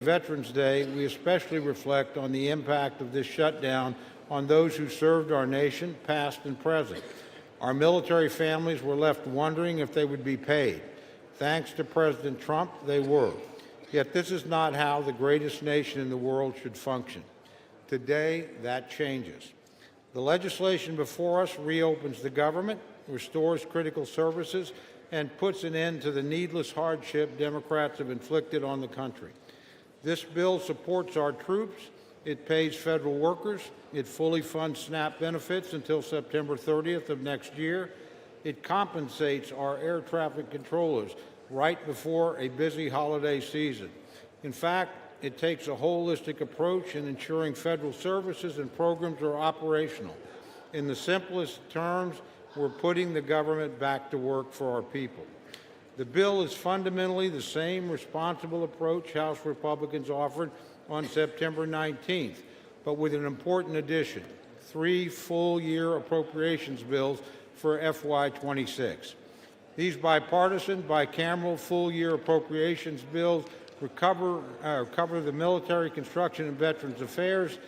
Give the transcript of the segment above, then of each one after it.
Veterans Day, we especially reflect on the impact of this shutdown on those who served our nation, past and present. Our military families were left wondering if they would be paid. Thanks to President Trump, they were. Yet this is not how the greatest nation in the world should function. Today, that changes. The legislation before us reopens the government, restores critical services, and puts an end to the needless hardship Democrats have inflicted on the country. This bill supports our troops, it pays federal workers, it fully funds SNAP benefits until September 30th of next year, it compensates our air traffic controllers right before a busy holiday season. In fact, it takes a holistic approach in ensuring federal services and programs are operational. In the simplest terms, we're putting the government back to work for our people. The bill is fundamentally the same responsible approach House Republicans offered on September 19th, but with an important addition: 3 full-year appropriations bills for FY26. These bipartisan, bicameral full-year appropriations bills cover the Military, Construction, and Veterans Affairs,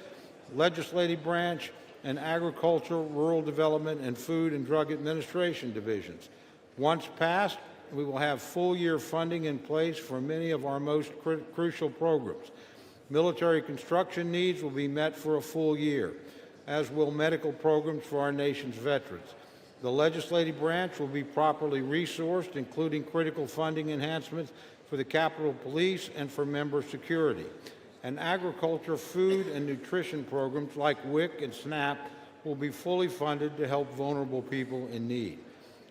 Legislative Branch, and Agriculture, Rural Development, and Food and Drug Administration divisions. Once passed, we will have full-year funding in place for many of our most crucial programs. Military construction needs will be met for a full year, as will medical programs for our nation's veterans. The legislative branch will be properly resourced, including critical funding enhancements for the Capitol Police and for member security. And agriculture, food, and nutrition programs like WIC and SNAP will be fully funded to help vulnerable people in need.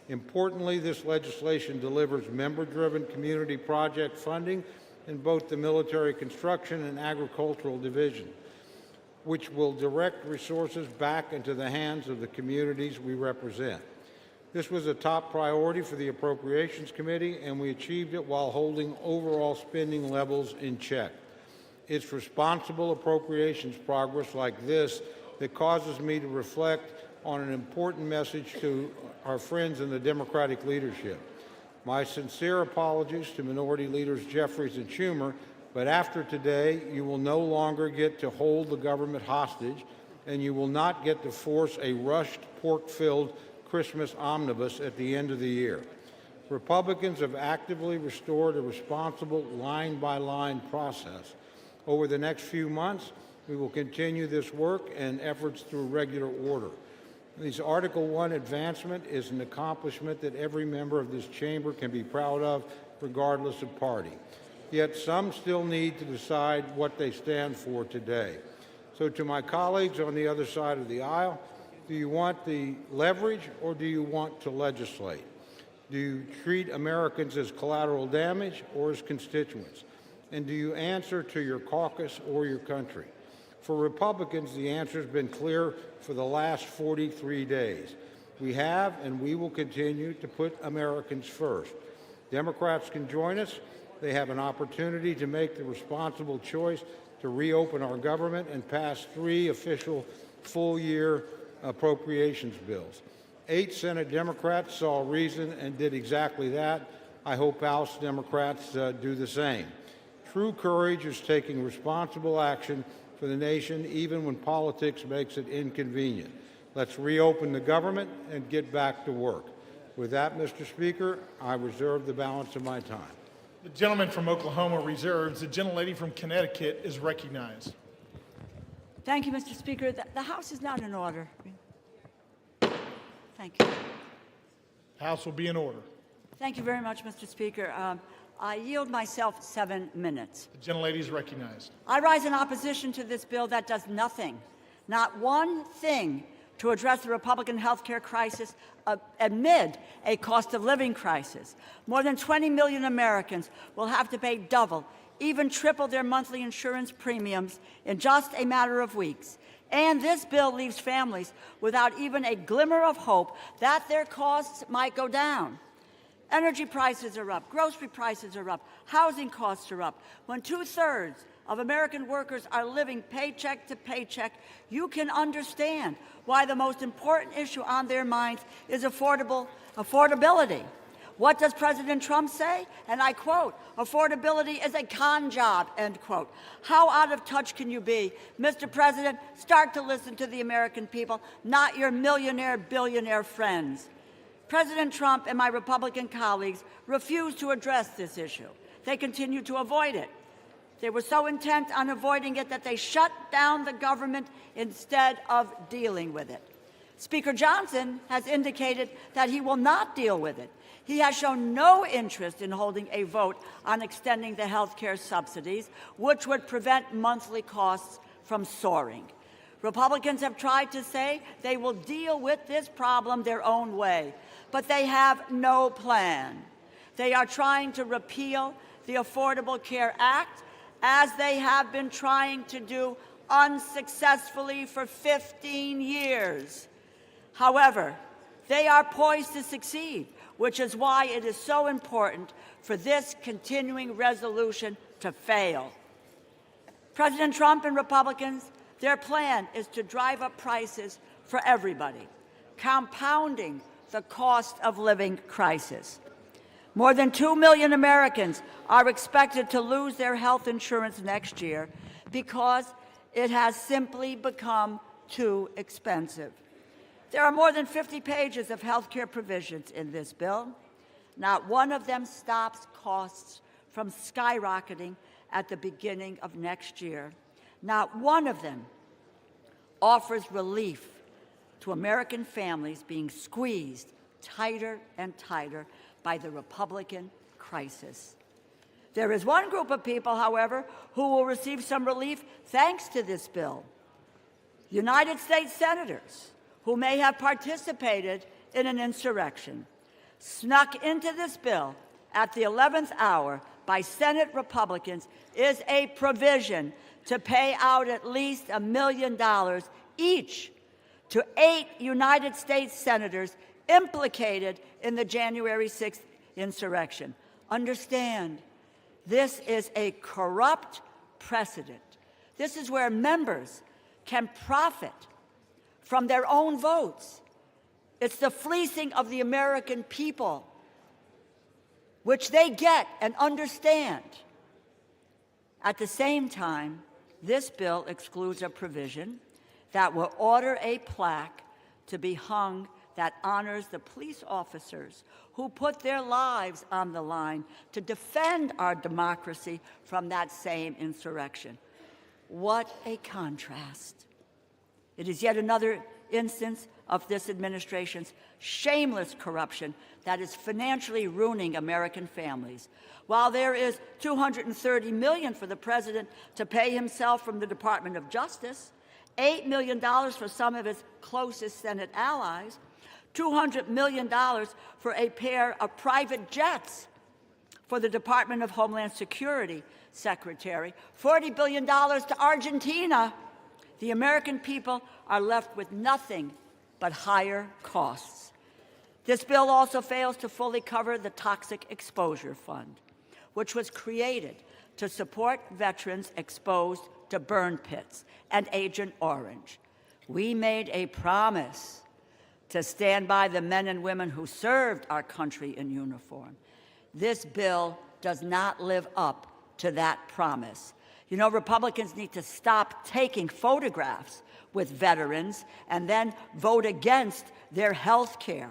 Importantly, this legislation delivers member-driven community project funding in both the military construction and agricultural division, which will direct resources back into the hands of the communities we represent. This was a top priority for the Appropriations Committee, and we achieved it while holding overall spending levels in check. It's responsible appropriations progress like this that causes me to reflect on an important message to our friends in the Democratic leadership. My sincere apologies to Minority Leaders Jeffries and Schumer, but after today, you will no longer get to hold the government hostage, and you will not get to force a rushed, pork-filled Christmas omnibus at the end of the year. Republicans have actively restored a responsible line-by-line process. Over the next few months, we will continue this work and efforts through regular order. This Article 1 advancement is an accomplishment that every member of this chamber can be proud of, regardless of party. Yet some still need to decide what they stand for today. So to my colleagues on the other side of the aisle, do you want the leverage or do you want to legislate? Do you treat Americans as collateral damage or as constituents? And do you answer to your caucus or your country? For Republicans, the answer has been clear for the last 43 days. We have and we will continue to put Americans first. Democrats can join us. They have an opportunity to make the responsible choice to reopen our government and pass 3 official full-year appropriations bills. 8 Senate Democrats saw reason and did exactly that. I hope House Democrats do the same. True courage is taking responsible action for the nation, even when politics makes it inconvenient. Let's reopen the government and get back to work. With that, Mr. Speaker, I reserve the balance of my time. The gentleman from Oklahoma reserves. The gentlelady from Connecticut is recognized. Thank you, Mr. Speaker. The House is not in order. Thank you. House will be in order. Thank you very much, Mr. Speaker. I yield myself 7 minutes. The gentlelady is recognized. I rise in opposition to this bill that does nothing, not one thing, to address the Republican health care crisis amid a cost of living crisis. More than 20 million Americans will have to pay double, even triple their monthly insurance premiums in just a matter of weeks. And this bill leaves families without even a glimmer of hope that their costs might go down. Energy prices are up, grocery prices are up, housing costs are up. When 2/3 of American workers are living paycheck to paycheck, you can understand why the most important issue on their minds is affordability. What does President Trump say? And I quote, affordability is a con job, end quote. How out of touch can you be? Mr. President, start to listen to the American people, not your millionaire, billionaire friends. President Trump and my Republican colleagues refuse to address this issue. They continue to avoid it. They were so intent on avoiding it that they shut down the government instead of dealing with it. Speaker Johnson has indicated that he will not deal with it. He has shown no interest in holding a vote on extending the health care subsidies, which would prevent monthly costs from soaring. Republicans have tried to say they will deal with this problem their own way, but they have no plan. They are trying to repeal the Affordable Care Act, as they have been trying to do unsuccessfully for 15 years. However, they are poised to succeed, which is why it is so important for this continuing resolution to fail. President Trump and Republicans, their plan is to drive up prices for everybody, compounding the cost of living crisis. More than 2 million Americans are expected to lose their health insurance next year because it has simply become too expensive. There are more than 50 pages of health care provisions in this bill. Not one of them stops costs from skyrocketing at the beginning of next year. Not one of them offers relief to American families being squeezed tighter and tighter by the Republican crisis. There is one group of people, however, who will receive some relief thanks to this bill. United States senators who may have participated in an insurrection, snuck into this bill at the 11th hour by Senate Republicans, is a provision to pay out at least $1 million each to 8 United States senators implicated in the January 6th insurrection. Understand, this is a corrupt precedent. This is where members can profit from their own votes. It's the fleecing of the American people, which they get and understand. At the same time, this bill excludes a provision that will order a plaque to be hung that honors the police officers who put their lives on the line to defend our democracy from that same insurrection. What a contrast. It is yet another instance of this administration's shameless corruption that is financially ruining American families. While there is $230 million for the president to pay himself from the Department of Justice, $8 million for some of his closest Senate allies, $200 million for a pair of private jets for the Department of Homeland Security Secretary, $40 billion to Argentina, the American people are left with nothing but higher costs. This bill also fails to fully cover the Toxic Exposure Fund, which was created to support veterans exposed to burn pits and Agent Orange. We made a promise to stand by the men and women who served our country in uniform. This bill does not live up to that promise. You know, Republicans need to stop taking photographs with veterans and then vote against their health care.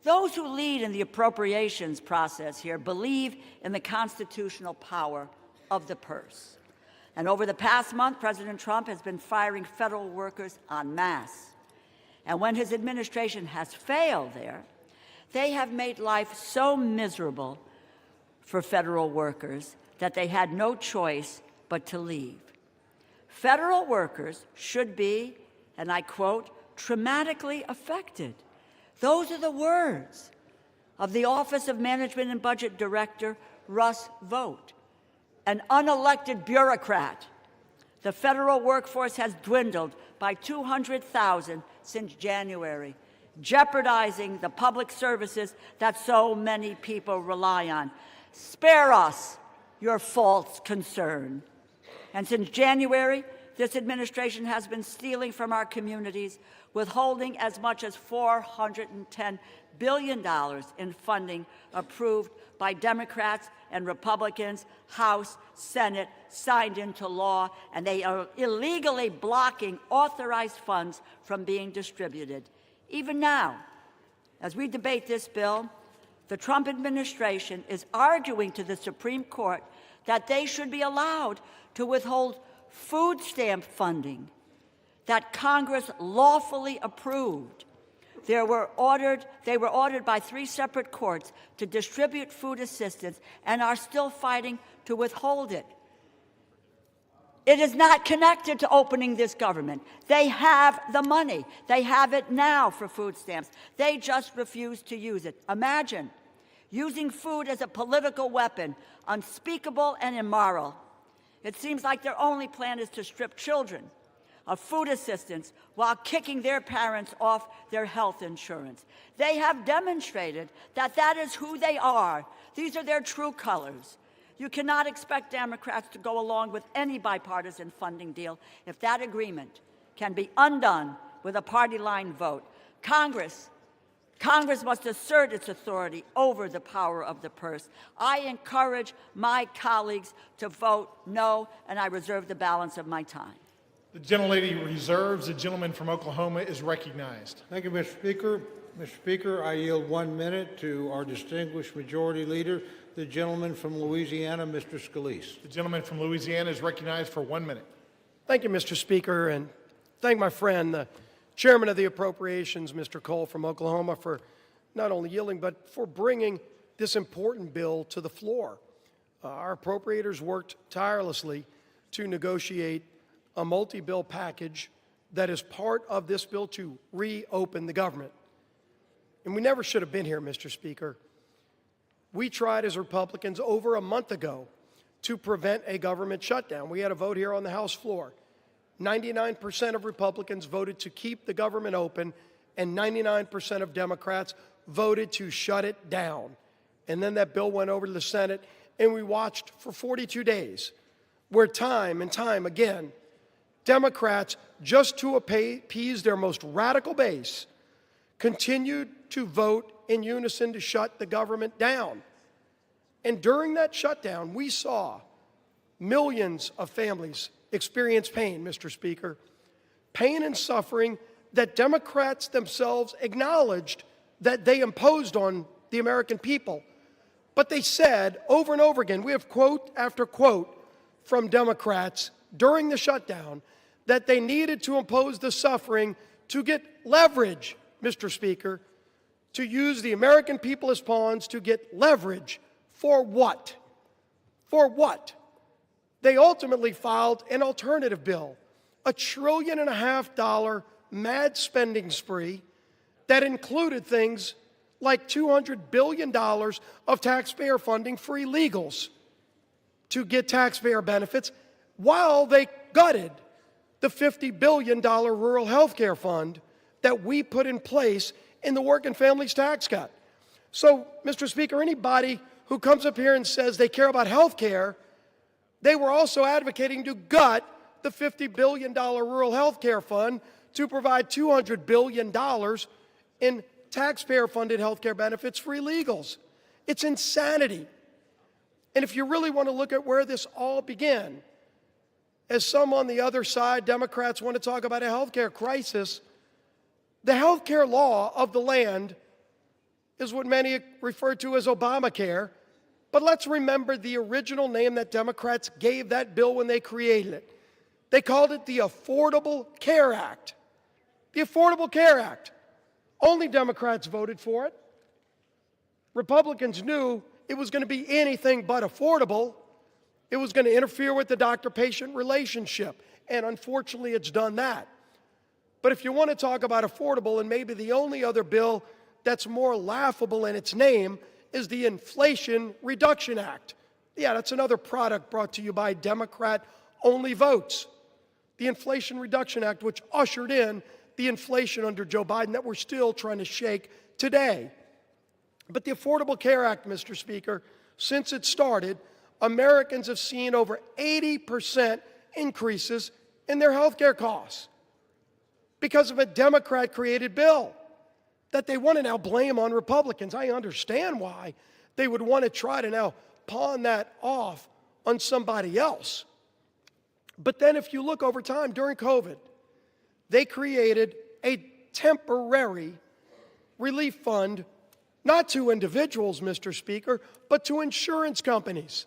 Those who lead in the appropriations process here believe in the constitutional power of the purse. And over the past month, President Trump has been firing federal workers en masse. And when his administration has failed there, they have made life so miserable for federal workers that they had no choice but to leave. Federal workers should be, and I quote, traumatically affected. Those are the words of the Office of Management and Budget Director Russ Vought, an unelected bureaucrat. The federal workforce has dwindled by 200,000 since January, jeopardizing the public services that so many people rely on. Spare us your false concern. And since January, this administration has been stealing from our communities, withholding as much as $410 billion in funding approved by Democrats and Republicans, House, Senate, signed into law, and they are illegally blocking authorized funds from being distributed. Even now, as we debate this bill, the Trump administration is arguing to the Supreme Court that they should be allowed to withhold food stamp funding that Congress lawfully approved. They were ordered by 3 separate courts to distribute food assistance and are still fighting to withhold it. It is not connected to opening this government. They have the money. They have it now for food stamps. They just refuse to use it. Imagine using food as a political weapon, unspeakable and immoral. It seems like their only plan is to strip children of food assistance while kicking their parents off their health insurance. They have demonstrated that that is who they are. These are their true colors. You cannot expect Democrats to go along with any bipartisan funding deal if that agreement can be undone with a party line vote. Congress must assert its authority over the power of the purse. I encourage my colleagues to vote no, and I reserve the balance of my time. The gentlelady reserves. The gentleman from Oklahoma is recognized. Thank you, Mr. Speaker. Mr. Speaker, I yield 1 minute to our distinguished majority leader, the gentleman from Louisiana, Mr. Scalise. The gentleman from Louisiana is recognized for 1 minute. Thank you, Mr. Speaker, and thank my friend, the Chairman of the Appropriations, Mr. Cole from Oklahoma, for not only yielding, but for bringing this important bill to the floor. Our appropriators worked tirelessly to negotiate a multi-bill package that is part of this bill to reopen the government. And we never should have been here, Mr. Speaker. We tried as Republicans over a month ago to prevent a government shutdown. We had a vote here on the House floor. 99% of Republicans voted to keep the government open, and 99% of Democrats voted to shut it down. And then that bill went over to the Senate, and we watched for 42 days, where time and time again, Democrats, just to appease their most radical base, continued to vote in unison to shut the government down. And during that shutdown, we saw millions of families experience pain, Mr. Speaker, pain and suffering that Democrats themselves acknowledged that they imposed on the American people. But they said over and over again, we have quote after quote from Democrats during the shutdown, that they needed to impose the suffering to get leverage, Mr. Speaker, to use the American people as pawns to get leverage. For what? For what? They ultimately filed an alternative bill, $1.5 trillion mad spending spree that included things like $200 billion of taxpayer funding for illegals to get taxpayer benefits, while they gutted the $50 billion rural health care fund that we put in place in the Working Families Tax Cut. So, Mr. Speaker, anybody who comes up here and says they care about health care, they were also advocating to gut the $50 billion rural health care fund to provide $200 billion in taxpayer-funded health care benefits for illegals. It's insanity. And if you really want to look at where this all began, as some on the other side, Democrats, want to talk about a health care crisis, the health care law of the land is what many refer to as Obamacare. But let's remember the original name that Democrats gave that bill when they created it. They called it the Affordable Care Act. The Affordable Care Act. Only Democrats voted for it. Republicans knew it was going to be anything but affordable. It was going to interfere with the doctor-patient relationship. And unfortunately, it's done that. But if you want to talk about affordable, and maybe the only other bill that's more laughable in its name is the Inflation Reduction Act. Yeah, that's another product brought to you by Democrat-only votes. The Inflation Reduction Act, which ushered in the inflation under Joe Biden that we're still trying to shake today. But the Affordable Care Act, Mr. Speaker, since it started, Americans have seen over 80% increases in their health care costs because of a Democrat-created bill that they want to now blame on Republicans. I understand why they would want to try to now pawn that off on somebody else. But then if you look over time, during COVID, they created a temporary relief fund, not to individuals, Mr. Speaker, but to insurance companies.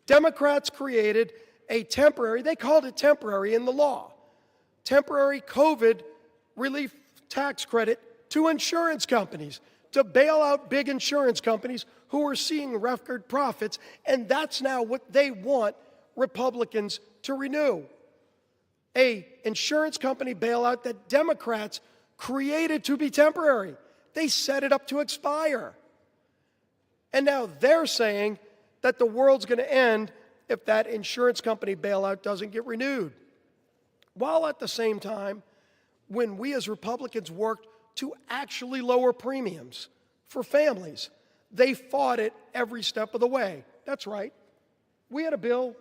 Democrats created a temporary, they called it temporary in the law, temporary COVID relief tax credit to insurance companies to bail out big insurance companies who are seeing record profits, and that's now what they want Republicans to renew. A insurance company bailout that Democrats created to be temporary. They set it up to expire. And now they're saying that the world's going to end if that insurance company bailout doesn't get renewed. While at the same time, when we as Republicans worked to actually lower premiums for families, they fought it every step of the way. That's right. We had a bill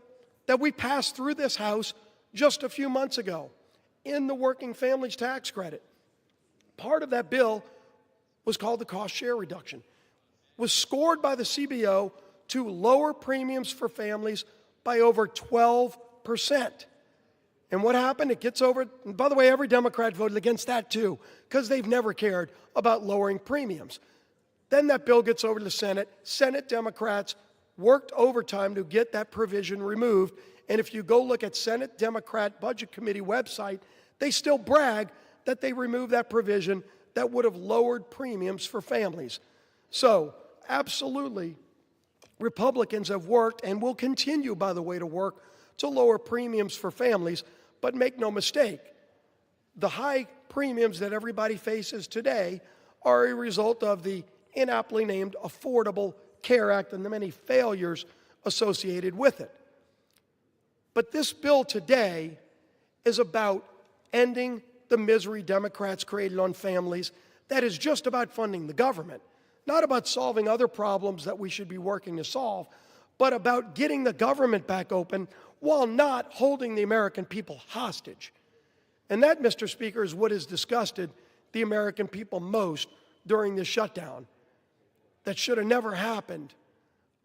that we passed through this House just a few months ago in the Working Families Tax Credit. Part of that bill was called the cost share reduction, was scored by the CBO to lower premiums for families by over 12%. And what happened? It gets over, and by the way, every Democrat voted against that too, because they've never cared about lowering premiums. Then that bill gets over to the Senate. Senate Democrats worked overtime to get that provision removed. And if you go look at Senate Democrat Budget Committee website, they still brag that they removed that provision that would have lowered premiums for families. So, absolutely, Republicans have worked and will continue, by the way, to work to lower premiums for families, but make no mistake, the high premiums that everybody faces today are a result of the inaptly named Affordable Care Act and the many failures associated with it. But this bill today is about ending the misery Democrats created on families. That is just about funding the government, not about solving other problems that we should be working to solve, but about getting the government back open while not holding the American people hostage. And that, Mr. Speaker, is what has disgusted the American people most during this shutdown. That should have never happened,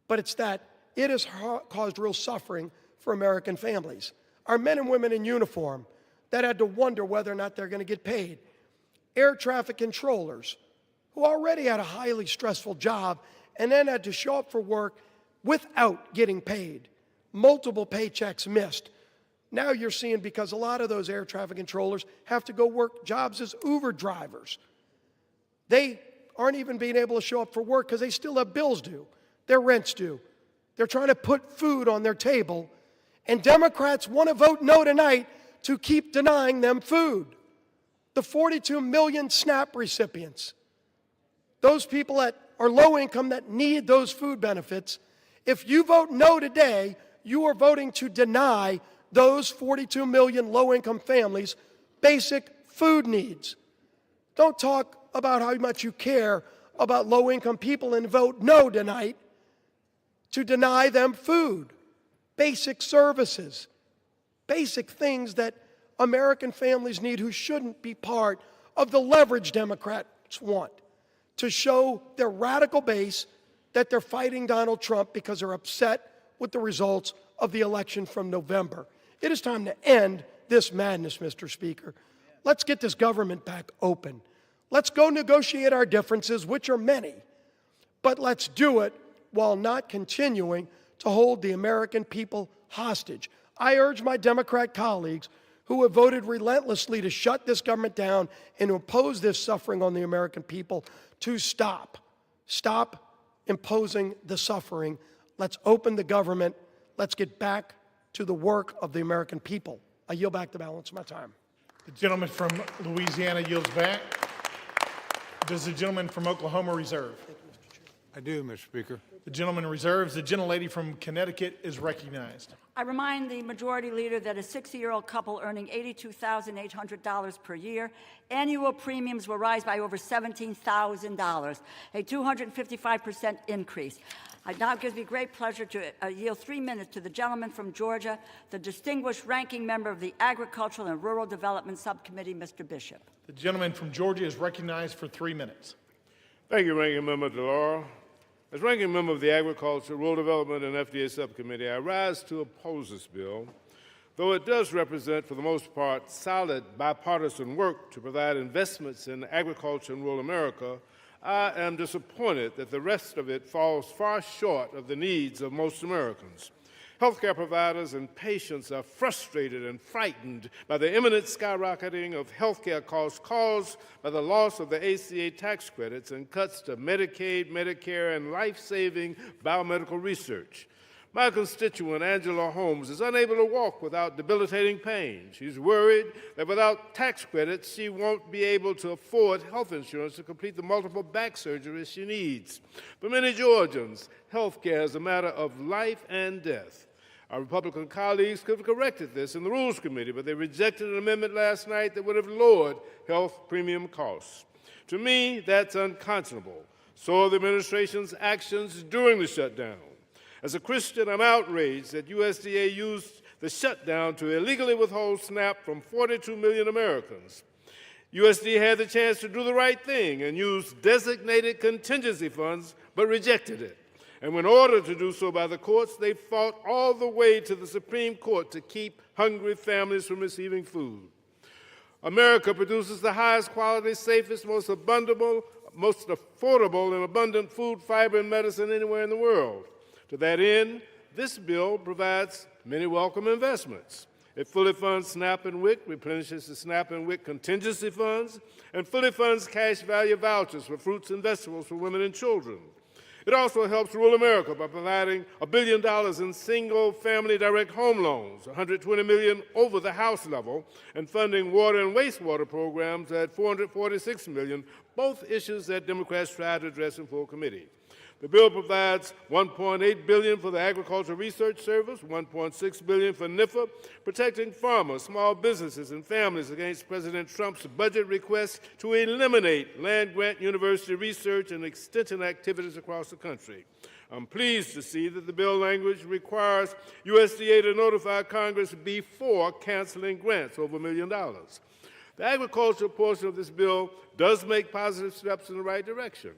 but it's that it has caused real suffering for American families. Our men and women in uniform that had to wonder whether or not they're going to get paid. Air traffic controllers who already had a highly stressful job and then had to show up for work without getting paid. Multiple paychecks missed. Now you're seeing, because a lot of those air traffic controllers have to go work jobs as Uber drivers. They aren't even being able to show up for work because they still have bills due, their rent's due. They're trying to put food on their table, and Democrats want to vote no tonight to keep denying them food. The 42 million SNAP recipients, those people that are low income that need those food benefits, if you vote no today, you are voting to deny those 42 million low-income families basic food needs. Don't talk about how much you care about low-income people and vote no tonight to deny them food, basic services, basic things that American families need who shouldn't be part of the leverage Democrats want to show their radical base that they're fighting Donald Trump because they're upset with the results of the election from November. It is time to end this madness, Mr. Speaker. Let's get this government back open. Let's go negotiate our differences, which are many, but let's do it while not continuing to hold the American people hostage. I urge my Democrat colleagues who have voted relentlessly to shut this government down and to impose this suffering on the American people to stop. Stop imposing the suffering. Let's open the government. Let's get back to the work of the American people. I yield back the balance of my time. The gentleman from Louisiana yields back. Does the gentleman from Oklahoma reserve? I do, Mr. Speaker. The gentleman reserves. The gentlelady from Connecticut is recognized. I remind the majority leader that a 60-year-old couple earning $82,800 per year, annual premiums will rise by over $17,000, a 255% increase. It now gives me great pleasure to yield 3 minutes to the gentleman from Georgia, the distinguished ranking member of the Agricultural and Rural Development Subcommittee, Mr. Bishop. The gentleman from Georgia is recognized for 3 minutes. Thank you, Ranking Member DeLauro. As Ranking Member of the Agriculture, Rural Development, and FDA Subcommittee, I rise to oppose this bill. Though it does represent, for the most part, solid bipartisan work to provide investments in agriculture in rural America, I am disappointed that the rest of it falls far short of the needs of most Americans. Healthcare providers and patients are frustrated and frightened by the imminent skyrocketing of healthcare costs caused by the loss of the ACA tax credits and cuts to Medicaid, Medicare, and life-saving biomedical research. My constituent, Angela Holmes, is unable to walk without debilitating pain. She's worried that without tax credits, she won't be able to afford health insurance to complete the multiple back surgeries she needs. For many Georgians, health care is a matter of life and death. Our Republican colleagues could have corrected this in the Rules Committee, but they rejected an amendment last night that would have lowered health premium costs. To me, that's unconscionable. So are the administration's actions during the shutdown. As a Christian, I'm outraged that USDA used the shutdown to illegally withhold SNAP from 42 million Americans. USDA had the chance to do the right thing and use designated contingency funds, but rejected it. And when ordered to do so by the courts, they fought all the way to the Supreme Court to keep hungry families from receiving food. America produces the highest quality, safest, most affordable, and abundant food, fiber, and medicine anywhere in the world. To that end, this bill provides many welcome investments. It fully funds SNAP and WIC, replenishes the SNAP and WIC contingency funds, and fully funds cash value vouchers for fruits and vegetables for women and children. It also helps rural America by providing $1 billion in single-family direct home loans, $120 million over the House level, and funding water and wastewater programs at $446 million, both issues that Democrats tried to address in full committee. The bill provides $1.8 billion for the Agricultural Research Service, $1.6 billion for NIFA, protecting farmers, small businesses, and families against President Trump's budget request to eliminate land-grant university research and extension activities across the country. I'm pleased to see that the bill language requires USDA to notify Congress before canceling grants over $1 million. The agricultural portion of this bill does make positive steps in the right direction.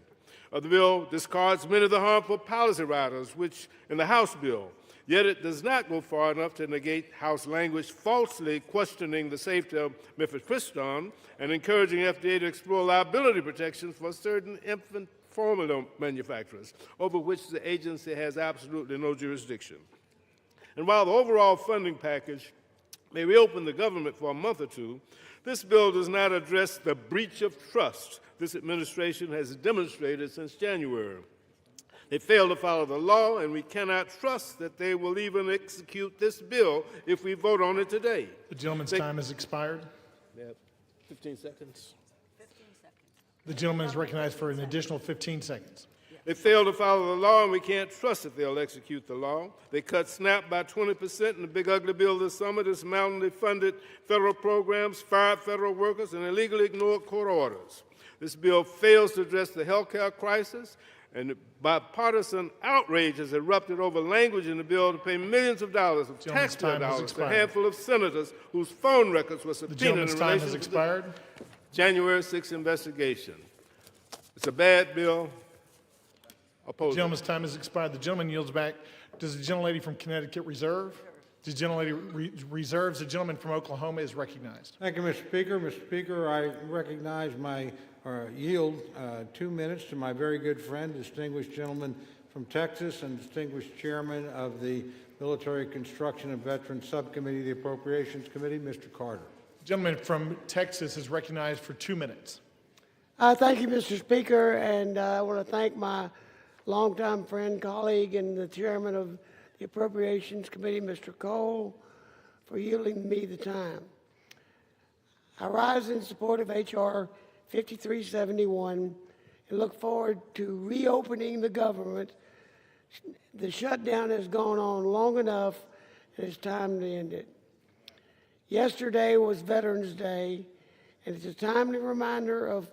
The bill discards many of the harmful policy riders, which in the House bill, yet it does not go far enough to negate House language falsely questioning the safety of mifepristone and encouraging FDA to explore liability protections for certain infant formula manufacturers, over which the agency has absolutely no jurisdiction. And while the overall funding package may reopen the government for a month or two, this bill does not address the breach of trust this administration has demonstrated since January. They fail to follow the law, and we cannot trust that they will even execute this bill if we vote on it today. The gentleman's time has expired. We have 15 seconds. 15 seconds. The gentleman is recognized for an additional 15 seconds. They fail to follow the law, and we can't trust that they'll execute the law. They cut SNAP by 20% in the big ugly bill this summer, dismantled funded federal programs, fired federal workers, and illegally ignored court orders. This bill fails to address the health care crisis, and bipartisan outrage has erupted over language in the bill to pay millions of dollars of taxpayer dollars to a handful of senators whose phone records were subpoenaed in relation to the January 6th investigation. It's a bad bill. The gentleman's time has expired. The gentleman yields back. Does the gentlelady from Connecticut reserve? The gentlelady reserves. The gentleman from Oklahoma is recognized. Thank you, Mr. Speaker. Mr. Speaker, I recognize yield 2 minutes to my very good friend, distinguished gentleman from Texas and distinguished chairman of the Military Construction and Veterans Subcommittee, the Appropriations Committee, Mr. Carter. The gentleman from Texas is recognized for 2 minutes. Thank you, Mr. Speaker, and I want to thank my longtime friend, colleague, and the chairman of the Appropriations Committee, Mr. Cole, for yielding me the time. I rise in support of H.R. 5371 and look forward to reopening the government. The shutdown has gone on long enough, and it's time to end it. Yesterday was Veterans Day, and it's a timely reminder of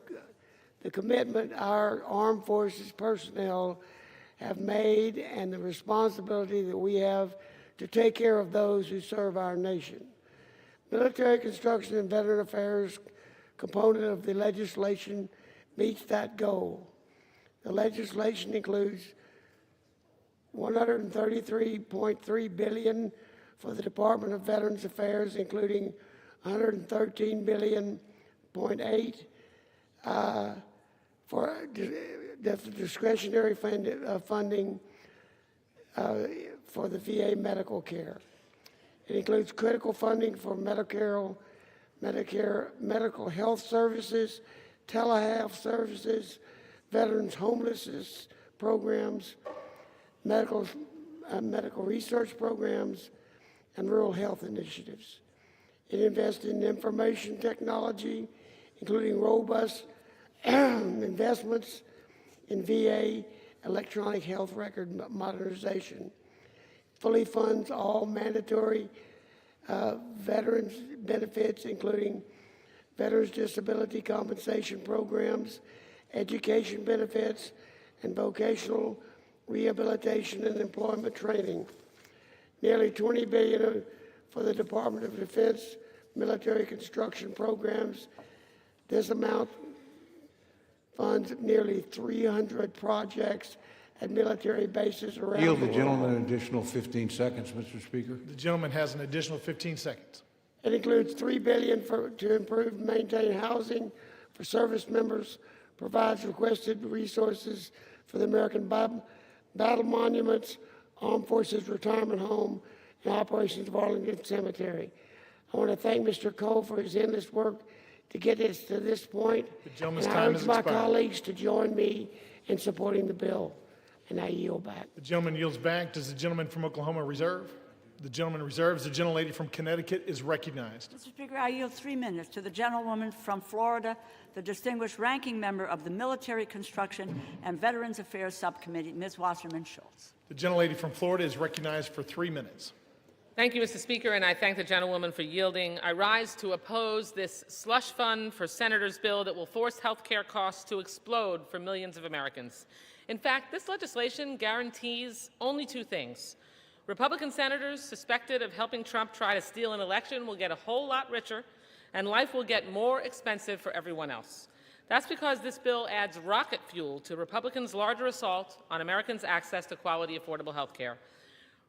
the commitment our armed forces personnel have made and the responsibility that we have to take care of those who serve our nation. Military Construction and Veteran Affairs component of the legislation meets that goal. The legislation includes $133.3 billion for the Department of Veterans Affairs, including $113.8 billion for discretionary funding for the VA medical care. It includes critical funding for Medicare, medical health services, telehealth services, veterans homelessness programs, medical research programs, and rural health initiatives. It invests in information technology, including robust investments in VA electronic health record modernization. Fully funds all mandatory veterans benefits, including veterans disability compensation programs, education benefits, and vocational rehabilitation and employment training. Nearly $20 billion for the Department of Defense military construction programs. This amount funds nearly 300 projects at military bases around Yield the the world. gentleman an additional 15 seconds, Mr. Speaker. The gentleman has an additional 15 seconds. It includes $3 billion to improve and maintain housing for service members, provides requested resources for the American Battle Monuments, Armed Forces Retirement Home, and operations of Arlington Cemetery. I want to thank Mr. Cole for his endless work to get us to this point. The gentleman's and I time urge has my expired. colleagues to join me in supporting the bill. And I yield back. The gentleman yields back. Does the gentleman from Oklahoma reserve? The gentleman reserves. The gentlelady from Connecticut is recognized. Mr. Speaker, I yield 3 minutes to the gentlewoman from Florida, the distinguished ranking member of the Military Construction and Veterans Affairs Subcommittee, Ms. Wasserman Schultz. The gentlelady from Florida is recognized for 3 minutes. Thank you, Mr. Speaker, and I thank the gentlewoman for yielding. I rise to oppose this slush fund for senators bill that will force health care costs to explode for millions of Americans. In fact, this legislation guarantees only 2 things. Republican senators suspected of helping Trump try to steal an election will get a whole lot richer, and life will get more expensive for everyone else. That's because this bill adds rocket fuel to Republicans' larger assault on Americans' access to quality, affordable health care.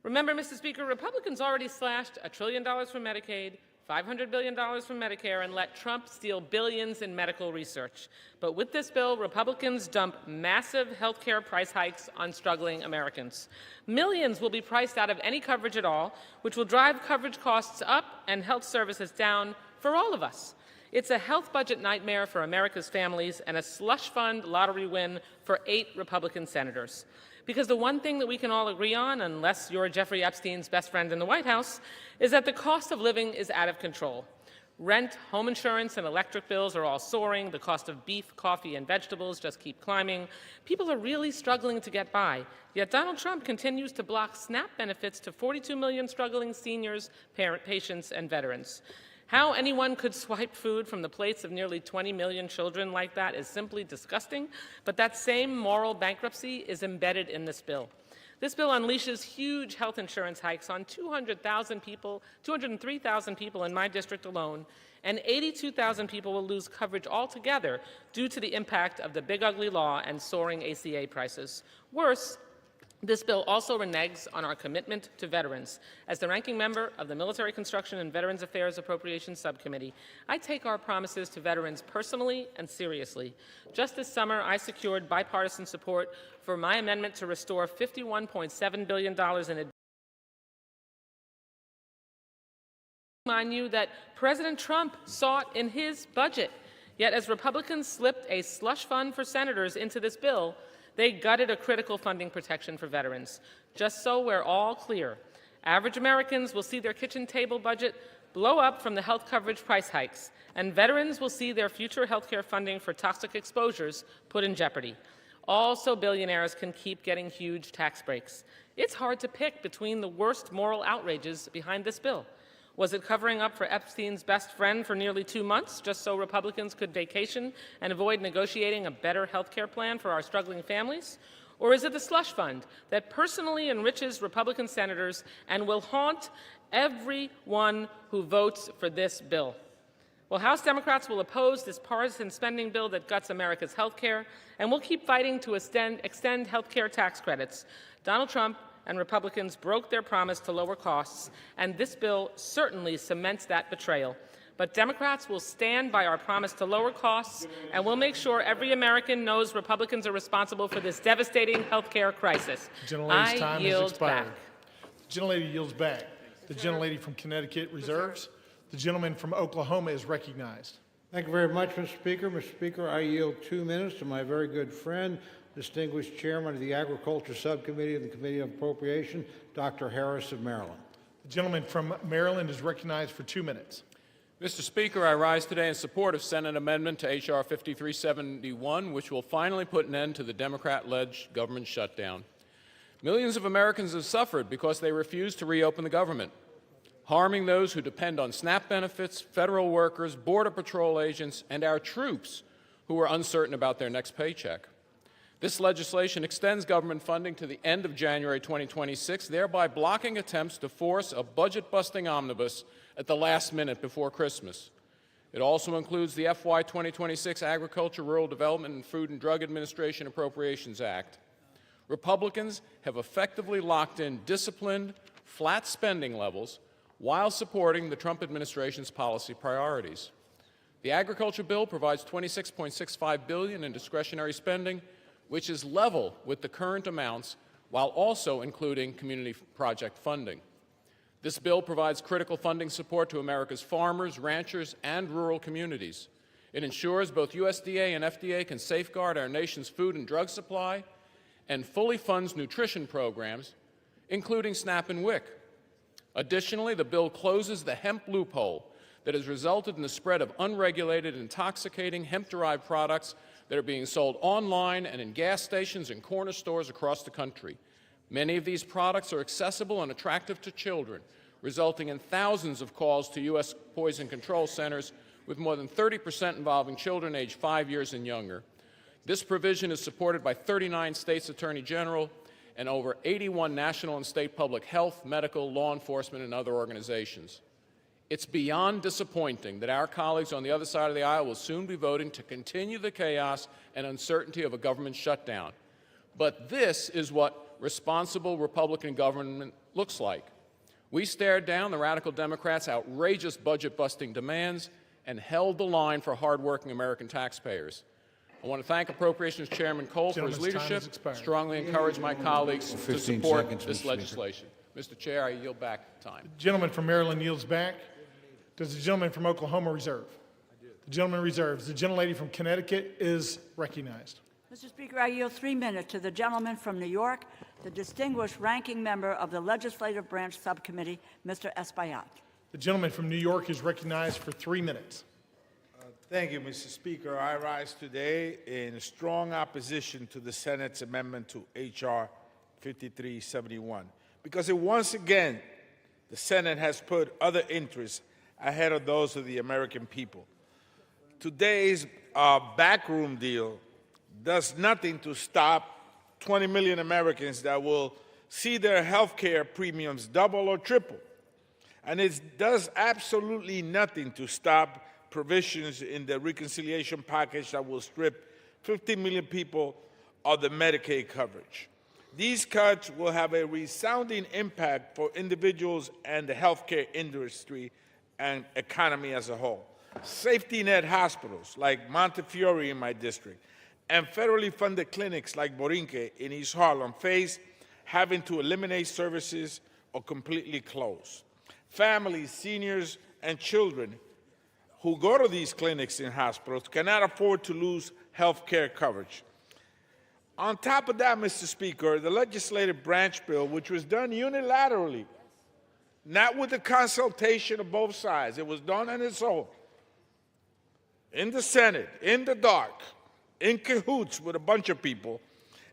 Remember, Mr. Speaker, Republicans already slashed $1 trillion from Medicaid, $500 billion from Medicare, and let Trump steal billions in medical research. But with this bill, Republicans dump massive health care price hikes on struggling Americans. Millions will be priced out of any coverage at all, which will drive coverage costs up and health services down for all of us. It's a health budget nightmare for America's families and a slush fund lottery win for 8 Republican senators. Because the one thing that we can all agree on, unless you're Jeffrey Epstein's best friend in the White House, is that the cost of living is out of control. Rent, home insurance, and electric bills are all soaring. The cost of beef, coffee, and vegetables just keep climbing. People are really struggling to get by. Yet Donald Trump continues to block SNAP benefits to 42 million struggling seniors, patients, and veterans. How anyone could swipe food from the plates of nearly 20 million children like that is simply disgusting, but that same moral bankruptcy is embedded in this bill. This bill unleashes huge health insurance hikes on 203,000 people in my district alone, and 82,000 people will lose coverage altogether due to the impact of the big ugly law and soaring ACA prices. Worse, this bill also reneges on our commitment to veterans. As the ranking member of the Military Construction and Veterans Affairs Appropriations Subcommittee, I take our promises to veterans personally and seriously. Just this summer, I secured bipartisan support for my amendment to restore $51.7 billion in remind you that President Trump sought in his budget. Yet as Republicans slipped a slush fund for senators into this bill, they gutted a critical funding protection for veterans. Just so we're all clear, average Americans will see their kitchen table budget blow up from the health coverage price hikes, and veterans will see their future health care funding for toxic exposures put in jeopardy. All so billionaires can keep getting huge tax breaks. It's hard to pick between the worst moral outrages behind this bill. Was it covering up for Epstein's best friend for nearly 2 months, just so Republicans could vacation and avoid negotiating a better health care plan for our struggling families? Or is it the slush fund that personally enriches Republican senators and will haunt everyone who votes for this bill? Well, House Democrats will oppose this partisan spending bill that guts America's health care, and we'll keep fighting to extend health care tax credits. Donald Trump and Republicans broke their promise to lower costs, and this bill certainly cements that betrayal. But Democrats will stand by our promise to lower costs, and we'll make sure every American knows Republicans are responsible for this devastating health care crisis. The gentlelady's time has expired. Back. The gentlelady yields back. The gentlelady from Connecticut reserves. The gentleman from Oklahoma is recognized. Thank you very much, Mr. Speaker. Mr. Speaker, I yield 2 minutes to my very good friend, distinguished chairman of the Agriculture Subcommittee of the Committee on Appropriation, Dr. Harris of Maryland. The gentleman from Maryland is recognized for 2 minutes. Mr. Speaker, I rise today in support of Senate Amendment to H.R. 5371, which will finally put an end to the Democrat-led government shutdown. Millions of Americans have suffered because they refuse to reopen the government, harming those who depend on SNAP benefits, federal workers, Border Patrol agents, and our troops who are uncertain about their next paycheck. This legislation extends government funding to the end of January 2026, thereby blocking attempts to force a budget-busting omnibus at the last minute before Christmas. It also includes the FY 2026 Agriculture, Rural Development, and Food and Drug Administration Appropriations Act. Republicans have effectively locked in disciplined, flat spending levels while supporting the Trump administration's policy priorities. The agriculture bill provides $26.65 billion in discretionary spending, which is level with the current amounts, while also including community project funding. This bill provides critical funding support to America's farmers, ranchers, and rural communities. It ensures both USDA and FDA can safeguard our nation's food and drug supply and fully funds nutrition programs, including SNAP and WIC. Additionally, the bill closes the hemp loophole that has resulted in the spread of unregulated, intoxicating hemp-derived products that are being sold online and in gas stations and corner stores across the country. Many of these products are accessible and attractive to children, resulting in thousands of calls to U.S. poison control centers, with more than 30% involving children aged 5 years and younger. This provision is supported by 39 states' attorney general and over 81 national and state public health, medical, law enforcement, and other organizations. It's beyond disappointing that our colleagues on the other side of the aisle will soon be voting to continue the chaos and uncertainty of a government shutdown. But this is what responsible Republican government looks like. We stared down the radical Democrats' outrageous budget-busting demands and held the line for hardworking American taxpayers. I want to thank Appropriations Chairman Cole for his leadership, strongly encourage my colleagues to support this legislation. Mr. Chair, I yield back time. The gentleman from Maryland yields back. Does the gentleman from Oklahoma reserve? The gentleman reserves. The gentlelady from Connecticut is recognized. Mr. Speaker, I yield 3 minutes to the gentleman from New York, the distinguished ranking member of the Legislative Branch Subcommittee, Mr. Espaillat. The gentleman from New York is recognized for 3 minutes. Thank you, Mr. Speaker. I rise today in strong opposition to the Senate's amendment to H.R. 5371 because once again, the Senate has put other interests ahead of those of the American people. Today's backroom deal does nothing to stop 20 million Americans that will see their health care premiums double or triple. And it does absolutely nothing to stop provisions in the reconciliation package that will strip 15 million people of the Medicaid coverage. These cuts will have a resounding impact for individuals and the healthcare industry and economy as a whole. Safety net hospitals like Montefiore in my district and federally funded clinics like Borinque in East Harlem face having to eliminate services or completely close. Families, seniors, and children who go to these clinics and hospitals cannot afford to lose health care coverage. On top of that, Mr. Speaker, the legislative branch bill, which was done unilaterally, not with the consultation of both sides, it was done on its own, in the Senate, in the dark, in cahoots with a bunch of people,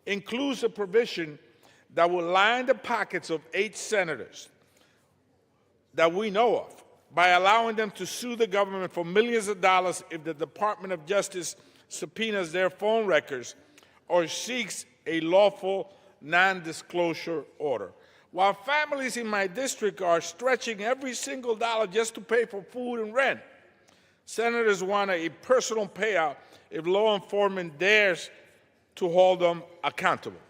includes a provision that will line the pockets of 8 senators that we know of by allowing them to sue the government for millions of dollars if the Department of Justice subpoenas their phone records or seeks a lawful non-disclosure order. While families in my district are stretching every single dollar just to pay for food and rent, senators want a personal payout if law enforcement dares to hold them accountable.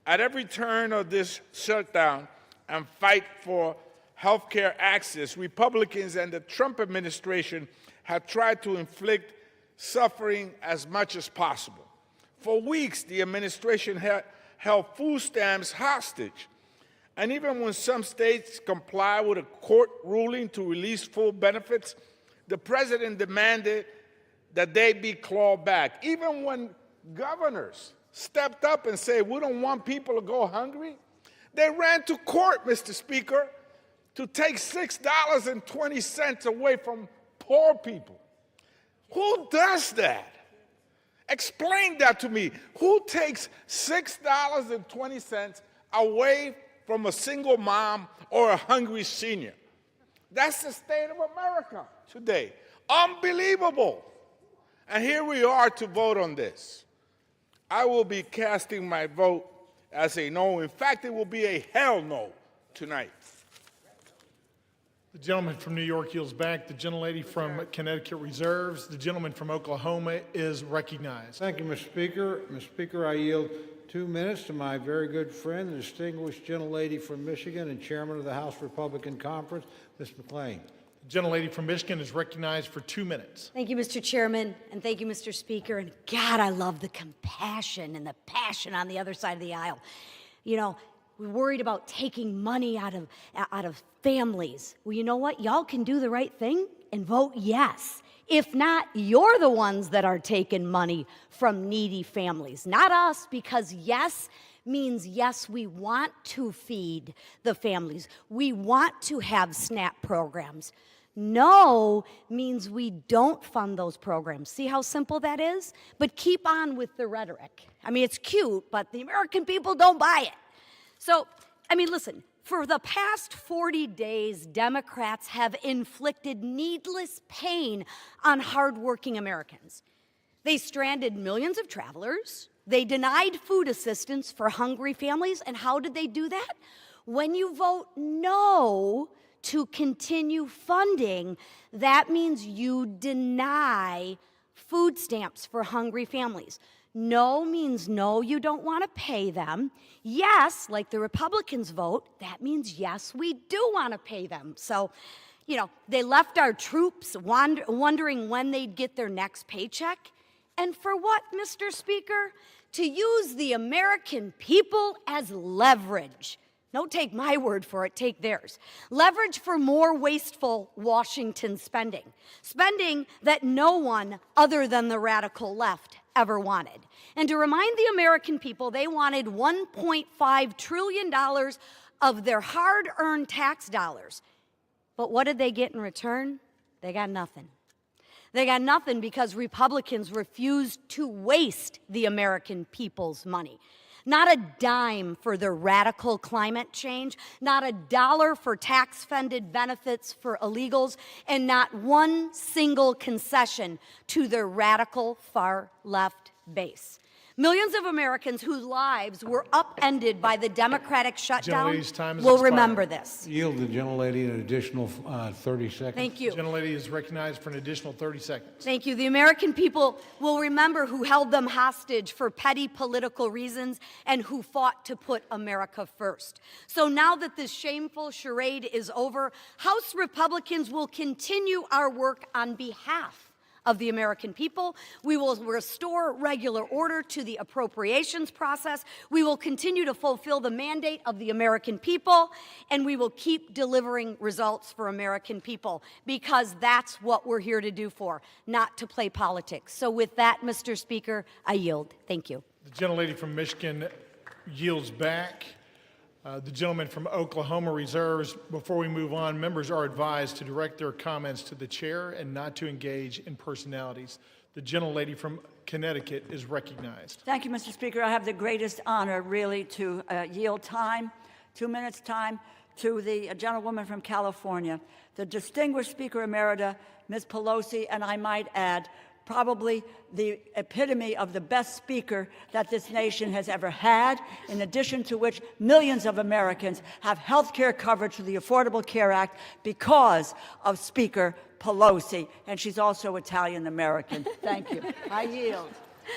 At every turn of this shutdown and fight for health care access, Republicans and the Trump administration have tried to inflict suffering as much as possible. For weeks, the administration held food stamps hostage. And even when some states comply with a court ruling to release full benefits, the president demanded that they be clawed back. Even when governors stepped up and said, we don't want people to go hungry, they ran to court, Mr. Speaker, to take $6.20 away from poor people. Who does that? Explain that to me. Who takes $6.20 away from a single mom or a hungry senior? That's the state of America today. Unbelievable. And here we are to vote on this. I will be casting my vote as a no. In fact, it will be a hell no tonight. The gentleman from New York yields back. The gentlelady from Connecticut reserves. The gentleman from Oklahoma is recognized. Thank you, Mr. Speaker. Mr. Speaker, I yield 2 minutes to my very good friend, the distinguished gentlelady from Michigan and chairman of the House Republican Conference, Ms. McClain. The gentlelady from Michigan is recognized for 2 minutes. Thank you, Mr. Chairman, and thank you, Mr. Speaker. And God, I love the compassion and the passion on the other side of the aisle. You know, we're worried about taking money out of families. Well, you know what? Y'all can do the right thing and vote yes. If not, you're the ones that are taking money from needy families, not us, because yes means yes, we want to feed the families. We want to have SNAP programs. No means we don't fund those programs. See how simple that is? But keep on with the rhetoric. I mean, it's cute, but the American people don't buy it. So, I mean, listen, for the past 40 days, Democrats have inflicted needless pain on hardworking Americans. They stranded millions of travelers. They denied food assistance for hungry families. And how did they do that? When you vote no to continue funding, that means you deny food stamps for hungry families. No means no, you don't want to pay them. Yes, like the Republicans vote, that means yes, we do want to pay them. So, you know, they left our troops wondering when they'd get their next paycheck. And for what, Mr. Speaker? To use the American people as leverage. Don't take my word for it, take theirs. Leverage for more wasteful Washington spending. Spending that no one other than the radical left ever wanted. And to remind the American people, they wanted $1.5 trillion of their hard-earned tax dollars. But what did they get in return? They got nothing. They got nothing because Republicans refused to waste the American people's money. Not a dime for their radical climate change, not a dollar for tax-funded benefits for illegals, and not one single concession to their radical far-left base. Millions of Americans whose lives were upended by the Democratic shutdown will remember this. Yield the gentlelady an additional 30 seconds. Thank you. The gentlelady is recognized for an additional 30 seconds. Thank you. The American people will remember who held them hostage for petty political reasons and who fought to put America first. So now that this shameful charade is over, House Republicans will continue our work on behalf of the American people. We will restore regular order to the appropriations process. We will continue to fulfill the mandate of the American people, and we will keep delivering results for American people, because that's what we're here to do for, not to play politics. So with that, Mr. Speaker, I yield. Thank you. The gentlelady from Michigan yields back. The gentleman from Oklahoma reserves. Before we move on, members are advised to direct their comments to the chair and not to engage in personalities. The gentlelady from Connecticut is recognized. Thank you, Mr. Speaker. I have the greatest honor, really, to yield time, 2 minutes time, to the gentlewoman from California, the distinguished Speaker Emerita, Ms. Pelosi, and I might add, probably the epitome of the best speaker that this nation has ever had, in addition to which millions of Americans have health care coverage through the Affordable Care Act because of Speaker Pelosi, and she's also Italian-American. Thank you. I yield.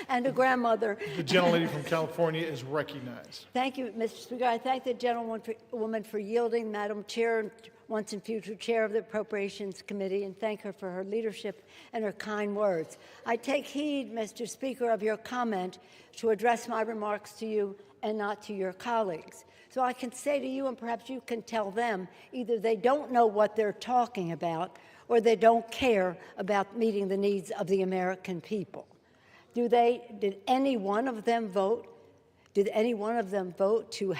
And a grandmother. The gentlelady from California is recognized. Thank you, Mr. Speaker. I thank the gentlewoman for yielding, Madam Chair, and once and future Chair of the Appropriations Committee, and thank her for her leadership and her kind words. I take heed, Mr. Speaker, of your comment to address my remarks to you and not to your colleagues. So I can say to you, and perhaps you can tell them, either they don't know what they're talking about or they don't care about meeting the needs of the American people. Did any one of them vote? Did any one of them vote to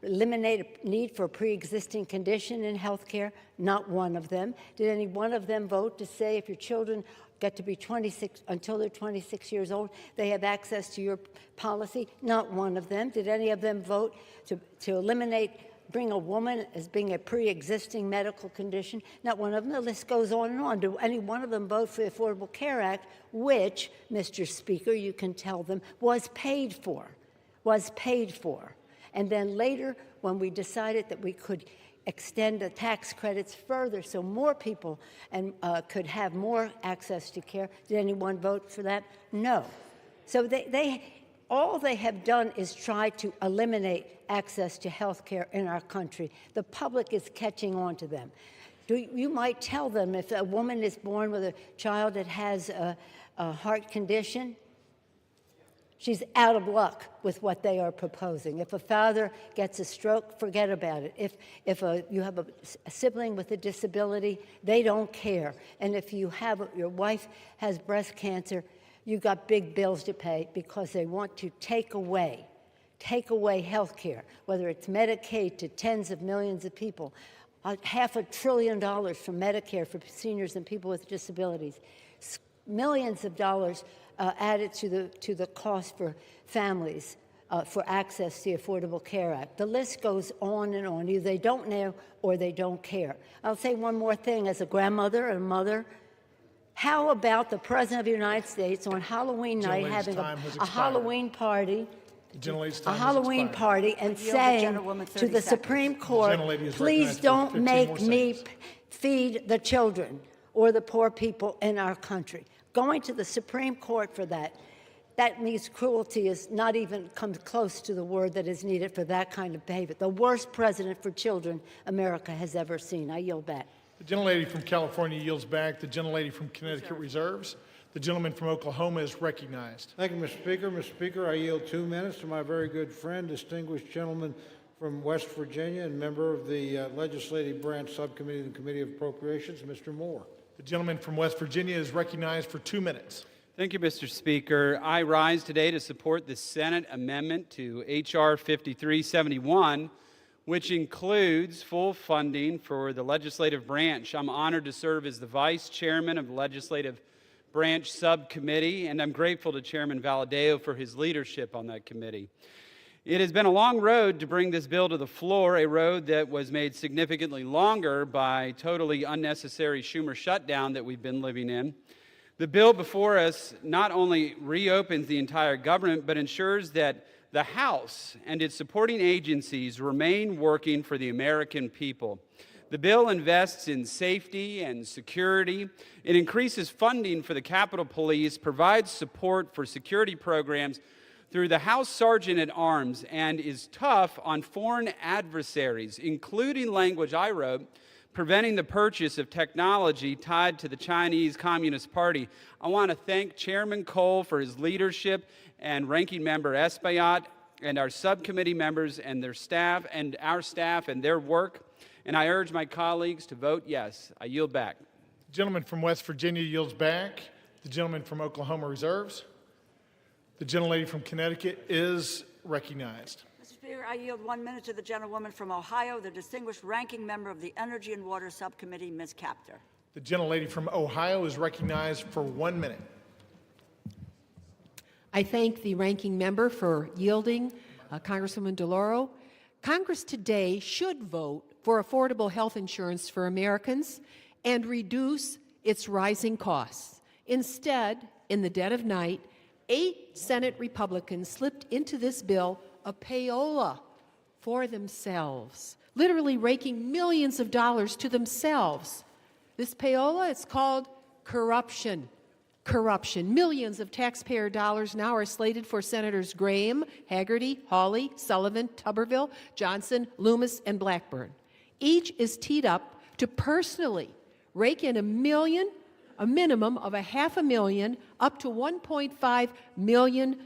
eliminate a need for a pre-existing condition in health care? Not one of them. Did any one of them vote to say if your children get to be 26, until they're 26 years old, they have access to your policy? Not one of them. Did any of them vote to bring a woman as being a pre-existing medical condition? Not one of them. The list goes on and on. Do any one of them vote for the Affordable Care Act, which, Mr. Speaker, you can tell them, was paid for? And then later, when we decided that we could extend the tax credits further so more people could have more access to care, did anyone vote for that? No. So all they have done is try to eliminate access to health care in our country. The public is catching on to them. You might tell them if a woman is born with a child that has a heart condition, she's out of luck with what they are proposing. If a father gets a stroke, forget about it. If you have a sibling with a disability, they don't care. And if your wife has breast cancer, you've got big bills to pay because they want to take away health care, whether it's Medicaid to tens of millions of people, $500 billion from Medicare for seniors and people with disabilities, millions of dollars added to the cost for families for access to the Affordable Care Act. The list goes on and on. Either they don't know or they don't care. I'll say one more thing as a grandmother and a mother. How about the President of the United States on Halloween night having a Halloween party? A Halloween party and saying to the Supreme Court, please don't make me feed the children or the poor people in our country. Going to the Supreme Court for that means cruelty is not even comes close to the word that is needed for that kind of behavior. The worst president for children America has ever seen. I yield back. The gentlelady from California yields back. The gentlelady from Connecticut reserves. The gentleman from Oklahoma is recognized. Thank you, Mr. Speaker. Mr. Speaker, I yield 2 minutes to my very good friend, distinguished gentleman from West Virginia and member of the Legislative Branch Subcommittee of the Committee of Appropriations, Mr. Moore. The gentleman from West Virginia is recognized for 2 minutes. Thank you, Mr. Speaker. I rise today to support the Senate amendment to H.R. 5371, which includes full funding for the legislative branch. I'm honored to serve as the vice chairman of the Legislative Branch Subcommittee, and I'm grateful to Chairman Valadao for his leadership on that committee. It has been a long road to bring this bill to the floor, a road that was made significantly longer by totally unnecessary Schumer shutdown that we've been living in. The bill before us not only reopens the entire government, but ensures that the House and its supporting agencies remain working for the American people. The bill invests in safety and security. It increases funding for the Capitol Police, provides support for security programs through the House Sergeant at Arms, and is tough on foreign adversaries, including language I wrote, preventing the purchase of technology tied to the Chinese Communist Party. I want to thank Chairman Cole for his leadership and Ranking Member Espaillat and our subcommittee members and their staff and our staff and their work. And I urge my colleagues to vote yes. I yield back. The gentleman from West Virginia yields back. The gentleman from Oklahoma reserves. The gentlelady from Connecticut is recognized. Mr. Speaker, I yield 1 minute to the gentlewoman from Ohio, the distinguished ranking member of the Energy and Water Subcommittee, Ms. Capter. The gentlelady from Ohio is recognized for 1 minute. I thank the ranking member for yielding, Congresswoman DeLauro. Congress today should vote for affordable health insurance for Americans and reduce its rising costs. Instead, in the dead of night, 8 Senate Republicans slipped into this bill a payola for themselves, literally raking millions of dollars to themselves. This payola, it's called corruption. Corruption. Millions of taxpayer dollars now are slated for Senators Graham, Haggerty, Hawley, Sullivan, Tuberville, Johnson, Loomis, and Blackburn. Each is teed up to personally rake in a minimum of $500,000 up to $1.5 million.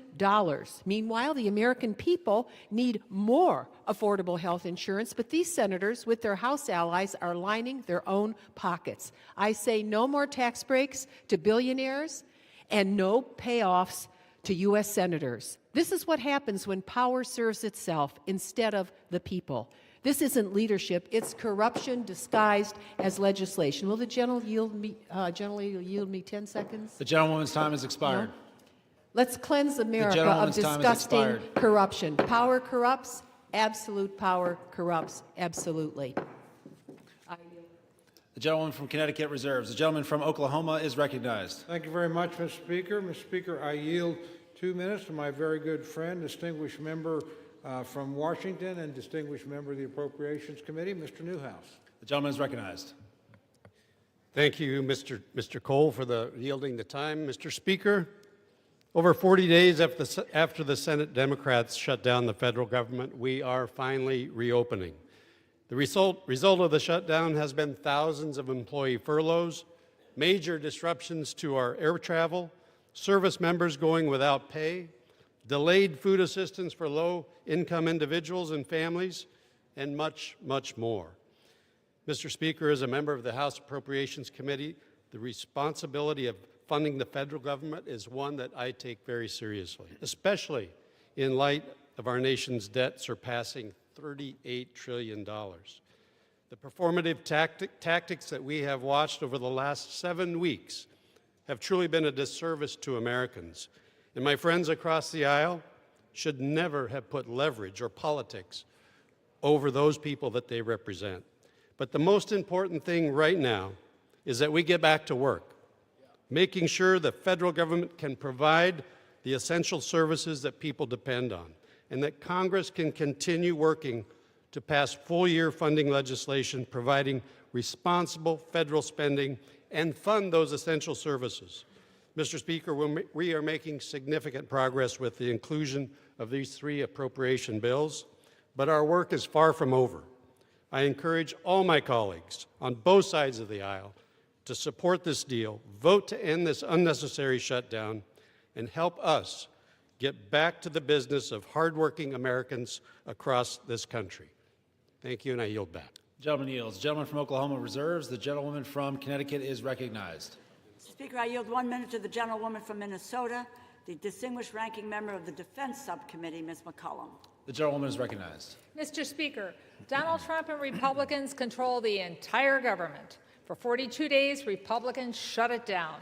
Meanwhile, the American people need more affordable health insurance, but these senators, with their House allies, are lining their own pockets. I say no more tax breaks to billionaires and no payoffs to U.S. senators. This is what happens when power serves itself instead of the people. This isn't leadership, it's corruption disguised as legislation. Will the gentleman yield me 10 seconds? The gentlewoman's time has expired. No? Let's cleanse America of gentlewoman's time has disgusting expired. corruption. Power corrupts, absolute power corrupts absolutely. The gentleman from Connecticut reserves. The gentleman from Oklahoma is recognized. Thank you very much, Mr. Speaker. Mr. Speaker, I yield 2 minutes to my very good friend, distinguished member from Washington and distinguished member of the Appropriations Committee, Mr. Newhouse. The gentleman is recognized. Thank you, Mr. Cole, for yielding the time. Mr. Speaker, over 40 days after the Senate Democrats shut down the federal government, we are finally reopening. The result of the shutdown has been thousands of employee furloughs, major disruptions to our air travel, service members going without pay, delayed food assistance for low-income individuals and families, and much, much more. Mr. Speaker, as a member of the House Appropriations Committee, the responsibility of funding the federal government is one that I take very seriously, especially in light of our nation's debt surpassing $38 trillion. The performative tactics that we have watched over the last 7 weeks have truly been a disservice to Americans. And my friends across the aisle should never have put leverage or politics over those people that they represent. But the most important thing right now is that we get back to work, making sure the federal government can provide the essential services that people depend on, and that Congress can continue working to pass full-year funding legislation providing responsible federal spending and fund those essential services. Mr. Speaker, we are making significant progress with the inclusion of these 3 appropriation bills, but our work is far from over. I encourage all my colleagues on both sides of the aisle to support this deal, vote to end this unnecessary shutdown, and help us get back to the business of hardworking Americans across this country. Thank you, and I yield back. Gentleman yields. The gentleman from Oklahoma reserves. The gentlewoman from Connecticut is recognized. Speaker, I yield 1 minute to the gentlewoman from Minnesota, the distinguished ranking member of the Defense Subcommittee, Ms. McCollum. The gentlewoman is recognized. Mr. Speaker, Donald Trump and Republicans control the entire government. For 42 days, Republicans shut it down.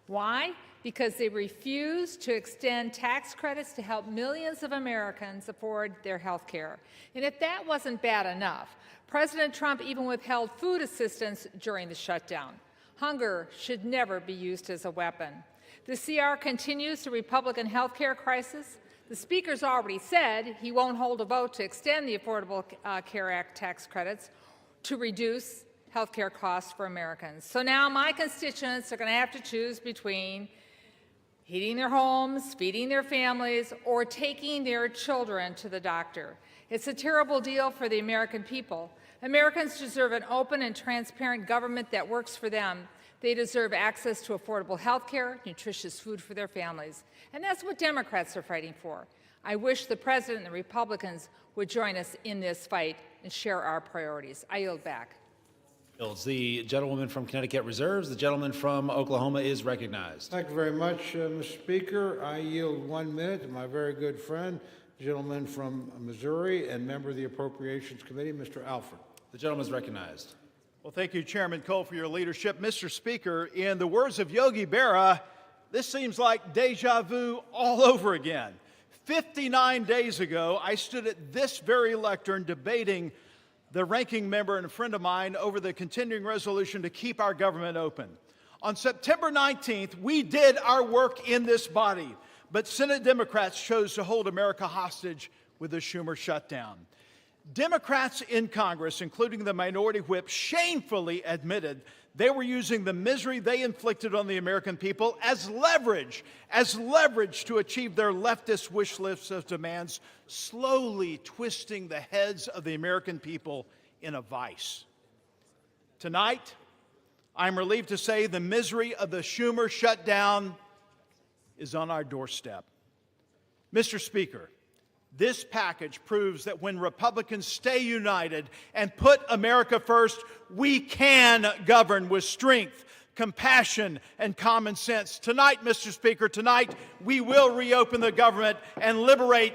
Why? Because they refuse to extend tax credits to help millions of Americans afford their health care. And if that wasn't bad enough, President Trump even withheld food assistance during the shutdown. Hunger should never be used as a weapon. The CR continues the Republican health care crisis. The Speaker's already said he won't hold a vote to extend the Affordable Care Act tax credits to reduce health care costs for Americans. So now my constituents are going to have to choose between heating their homes, feeding their families, or taking their children to the doctor. It's a terrible deal for the American people. Americans deserve an open and transparent government that works for them. They deserve access to affordable health care, nutritious food for their families. And that's what Democrats are fighting for. I wish the President and the Republicans would join us in this fight and share our priorities. I yield back. The gentlewoman from Connecticut reserves. The gentleman from Oklahoma is recognized. Thank you very much, Mr. Speaker. I yield 1 minute to my very good friend, the gentleman from Missouri and member of the Appropriations Committee, Mr. Alford. The gentleman is recognized. Well, thank you, Chairman Cole, for your leadership. Mr. Speaker, in the words of Yogi Berra, this seems like deja vu all over again. 59 days ago, I stood at this very lectern debating the ranking member and a friend of mine over the continuing resolution to keep our government open. On September 19th, we did our work in this body, but Senate Democrats chose to hold America hostage with the Schumer shutdown. Democrats in Congress, including the minority whip, shamefully admitted they were using the misery they inflicted on the American people as leverage to achieve their leftist wish list of demands, slowly twisting the heads of the American people in a vice. Tonight, I'm relieved to say the misery of the Schumer shutdown is on our doorstep. Mr. Speaker, this package proves that when Republicans stay united and put America first, we can govern with strength, compassion, and common sense. Tonight, Mr. Speaker, tonight we will reopen the government and liberate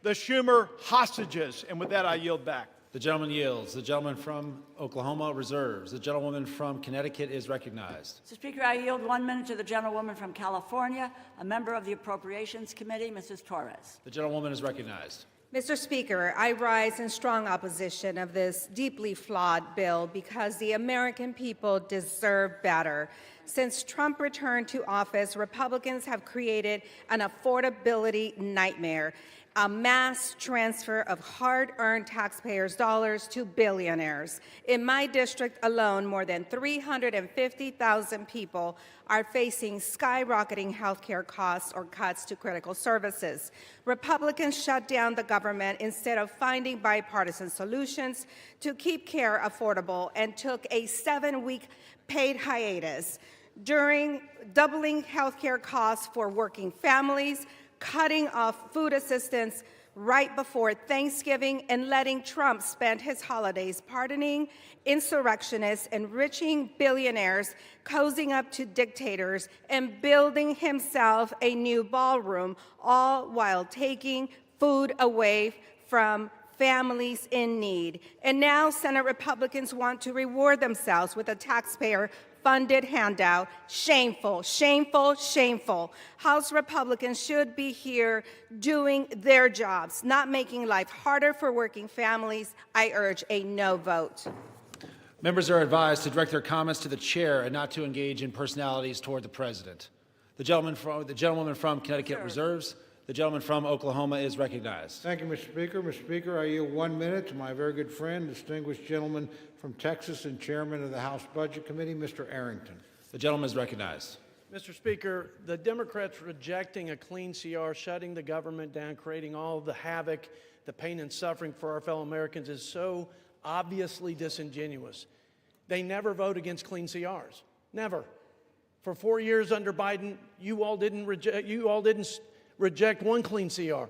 the Schumer hostages. And with that, I yield back. The gentleman yields. The gentleman from Oklahoma reserves. The gentlewoman from Connecticut is recognized. Mr. Speaker, I yield 1 minute to the gentlewoman from California, a member of the Appropriations Committee, Mrs. Torres. The gentlewoman is recognized. Mr. Speaker, I rise in strong opposition of this deeply flawed bill because the American people deserve better. Since Trump returned to office, Republicans have created an affordability nightmare, a mass transfer of hard-earned taxpayers' dollars to billionaires. In my district alone, more than 350,000 people are facing skyrocketing health care costs or cuts to critical services. Republicans shut down the government instead of finding bipartisan solutions to keep care affordable and took a 7-week paid hiatus, during doubling health care costs for working families, cutting off food assistance right before Thanksgiving, and letting Trump spend his holidays pardoning insurrectionists, enriching billionaires, cozying up to dictators, and building himself a new ballroom, all while taking food away from families in need. And now Senate Republicans want to reward themselves with a taxpayer-funded handout. Shameful, shameful, shameful. House Republicans should be here doing their jobs, not making life harder for working families. I urge a no vote. Members are advised to direct their comments to the chair and not to engage in personalities toward the president. The gentlewoman from Connecticut reserves. The gentleman from Oklahoma is recognized. Thank you, Mr. Speaker. Mr. Speaker, I yield 1 minute to my very good friend, distinguished gentleman from Texas and chairman of the House Budget Committee, Mr. Arrington. The gentleman is recognized. Mr. Speaker, the Democrats rejecting a clean CR, shutting the government down, creating all the havoc, the pain and suffering for our fellow Americans is so obviously disingenuous. They never vote against clean CRs. Never. For 4 years under Biden, you all didn't reject one clean CR.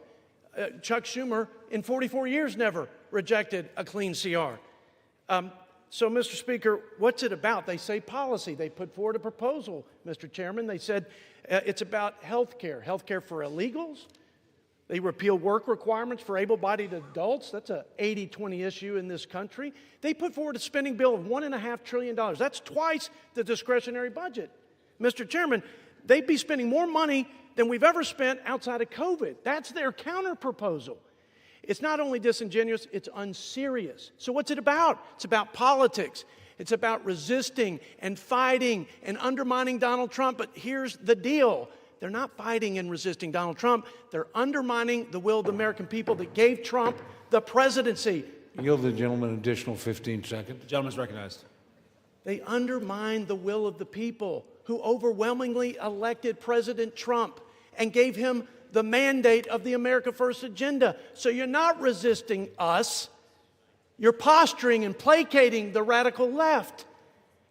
Chuck Schumer, in 44 years, never rejected a clean CR. So, Mr. Speaker, what's it about? They say policy. They put forward a proposal, Mr. Chairman. They said it's about health care for illegals. They repeal work requirements for able-bodied adults. That's an 80-20 issue in this country. They put forward a spending bill of $1.5 trillion. That's twice the discretionary budget. Mr. Chairman, they'd be spending more money than we've ever spent outside of COVID. That's their counter-proposal. It's not only disingenuous, it's unserious. So what's it about? It's about politics. It's about resisting and fighting and undermining Donald Trump. But here's the deal. They're not fighting and resisting Donald Trump. They're undermining the will of the American people that gave Trump the presidency. Yield the gentleman an additional 15 seconds. The gentleman is recognized. They undermined the will of the people who overwhelmingly elected President Trump and gave him the mandate of the America First agenda. So you're not resisting us. You're posturing and placating the radical left.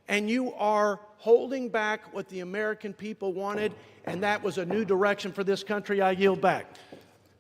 And you are holding back what the American people wanted, and that was a new direction for this country. I yield back.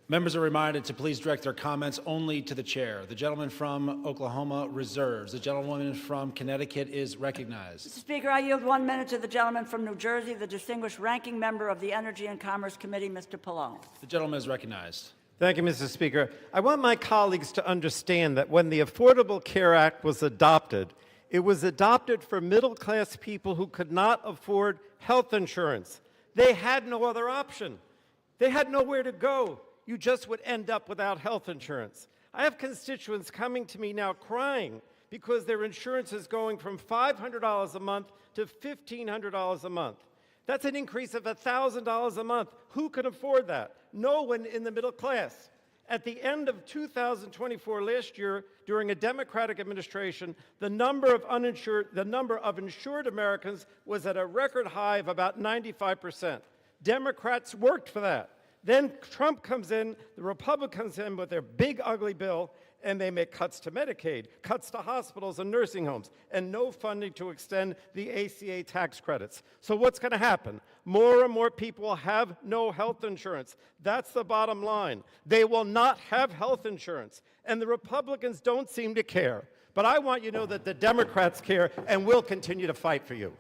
Members are reminded to please direct their comments only to the chair. The gentleman from Oklahoma reserves. The gentlewoman from Connecticut is recognized. Mr. Speaker, I yield 1 minute to the gentleman from New Jersey, the distinguished ranking member of the Energy and Commerce Committee, Mr. Pallone. The gentleman is recognized. Thank you, Mr. Speaker. I want my colleagues to understand that when the Affordable Care Act was adopted, it was adopted for middle-class people who could not afford health insurance. They had no other option. They had nowhere to go. You just would end up without health insurance. I have constituents coming to me now crying because their insurance is going from $500 a month to $1,500 a month. That's an increase of $1,000 a month. Who can afford that? No one in the middle class. At the end of 2024 last year, during a Democratic administration, the number of insured Americans was at a record high of about 95%. Democrats worked for that. Then Trump comes in, the Republicans come in with their big ugly bill, and they make cuts to Medicaid, cuts to hospitals and nursing homes, and no funding to extend the ACA tax credits. So what's going to happen? More and more people will have no health insurance. That's the bottom line. They will not have health insurance, and the Republicans don't seem to care. But I want you to know that the Democrats care and will continue to fight for you.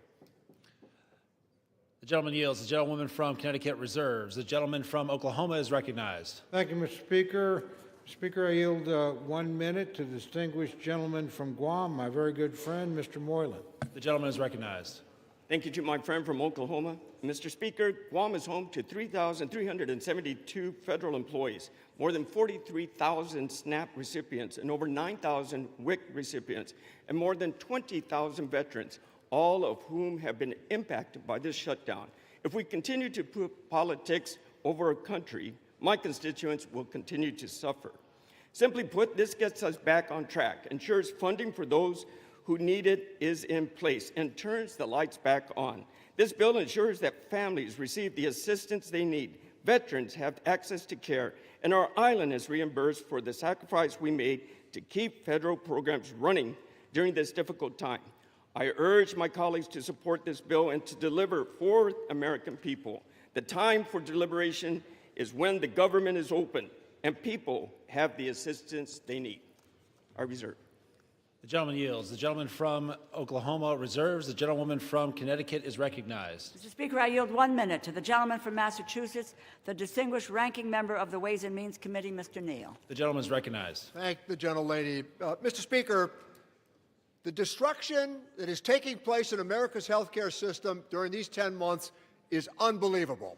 The gentleman yields. The gentlewoman from Connecticut reserves. The gentleman from Oklahoma is recognized. Thank you, Mr. Speaker. Speaker, I yield 1 minute to the distinguished gentleman from Guam, my very good friend, Mr. Moylan. The gentleman is recognized. Thank you to my friend from Oklahoma. Mr. Speaker, Guam is home to 3,372 federal employees, more than 43,000 SNAP recipients, and over 9,000 WIC recipients, and more than 20,000 veterans, all of whom have been impacted by this shutdown. If we continue to put politics over a country, my constituents will continue to suffer. Simply put, this gets us back on track, ensures funding for those who need it is in place, and turns the lights back on. This bill ensures that families receive the assistance they need, veterans have access to care, and our island is reimbursed for the sacrifice we made to keep federal programs running during this difficult time. I urge my colleagues to support this bill and to deliver for American people. The time for deliberation is when the government is open and people have the assistance they need. I reserve. The gentleman yields. The gentleman from Oklahoma reserves. The gentlewoman from Connecticut is recognized. Mr. Speaker, I yield 1 minute to the gentleman from Massachusetts, the distinguished ranking member of the Ways and Means Committee, Mr. Neal. The gentleman is recognized. Thank the gentlelady. Mr. Speaker, the destruction that is taking place in America's healthcare system during these 10 months is unbelievable.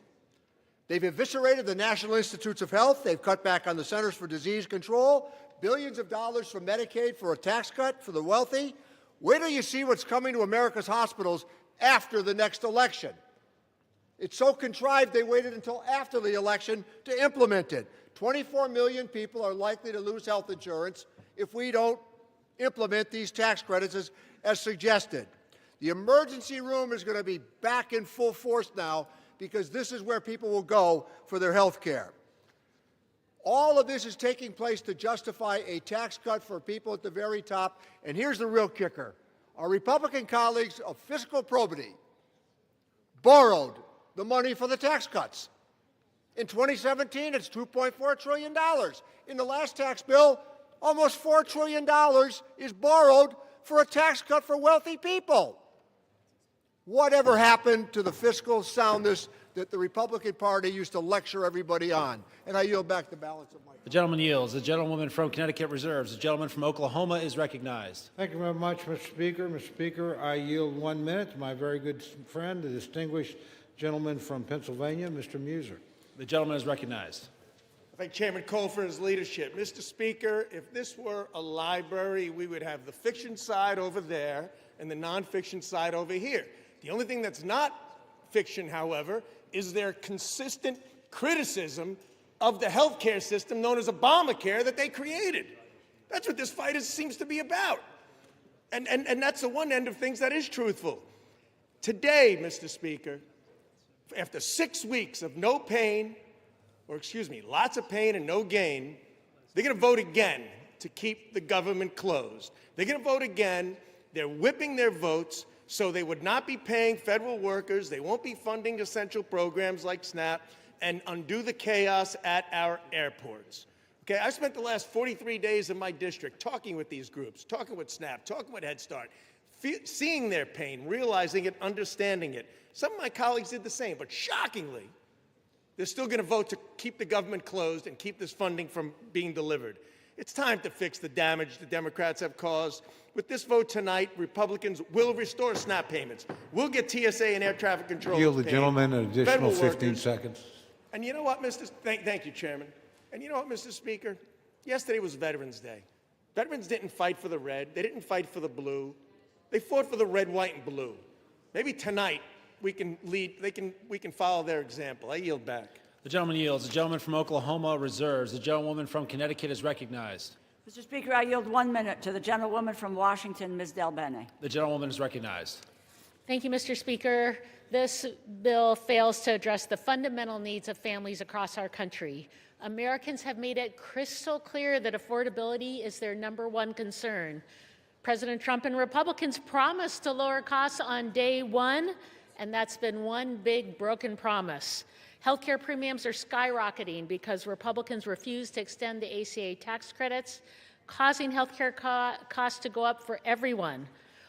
They've eviscerated the National Institutes of Health. They've cut back on the Centers for Disease Control, billions of dollars from Medicaid for a tax cut for the wealthy. Wait till you see what's coming to America's hospitals after the next election. It's so contrived they waited until after the election to implement it. 24 million people are likely to lose health insurance if we don't implement these tax credits as suggested. The emergency room is going to be back in full force now, because this is where people will go for their health care. All of this is taking place to justify a tax cut for people at the very top. And here's the real kicker. Our Republican colleagues of fiscal probity borrowed the money for the tax cuts. In 2017, it's $2.4 trillion. In the last tax bill, almost $4 trillion is borrowed for a tax cut for wealthy people. Whatever happened to the fiscal soundness that the Republican Party used to lecture everybody on? And I yield back the balance of my time. The gentleman yields. The gentlewoman from Connecticut reserves. The gentleman from Oklahoma is recognized. Thank you very much, Mr. Speaker. Mr. Speaker, I yield 1 minute to my very good friend, the distinguished gentleman from Pennsylvania, Mr. Muser. The gentleman is recognized. I thank Chairman Cole for his leadership. Mr. Speaker, if this were a library, we would have the fiction side over there and the nonfiction side over here. The only thing that's not fiction, however, is their consistent criticism of the healthcare system known as Obamacare that they created. That's what this fight seems to be about. And that's the one end of things that is truthful. Today, Mr. Speaker, after 6 weeks of no pain, or excuse me, lots of pain and no gain, they're going to vote again to keep the government closed. They're going to vote again. They're whipping their votes so they would not be paying federal workers. They won't be funding essential programs like SNAP and undo the chaos at our airports. Okay, I spent the last 43 days in my district talking with these groups, talking with SNAP, talking with Head Start, seeing their pain, realizing it, understanding it. Some of my colleagues did the same, but shockingly, they're still going to vote to keep the government closed and keep this funding from being delivered. It's time to fix the damage the Democrats have caused. With this vote tonight, Republicans will restore SNAP payments. We'll get TSA and air traffic control. Yield the gentleman an additional 15 workers. seconds. And you know what, thank you, Chairman. And you know what, Mr. Speaker? Yesterday was Veterans Day. Veterans didn't fight for the red. They didn't fight for the blue. They fought for the red, white, and blue. maybe tonight we can lead, we can follow their example. I yield back. The gentleman yields. The gentleman from Oklahoma reserves. The gentlewoman from Connecticut is recognized. Mr. Speaker, I yield 1 minute to the gentlewoman from Washington, Ms. Del Bene. The gentlewoman is recognized. Thank you, Mr. Speaker. This bill fails to address the fundamental needs of families across our country. Americans have made it crystal clear that affordability is their #1 concern. President Trump and Republicans promised to lower costs on day one, and that's been one big broken promise. Healthcare premiums are skyrocketing because Republicans refuse to extend the ACA tax credits, causing healthcare costs to go up for everyone.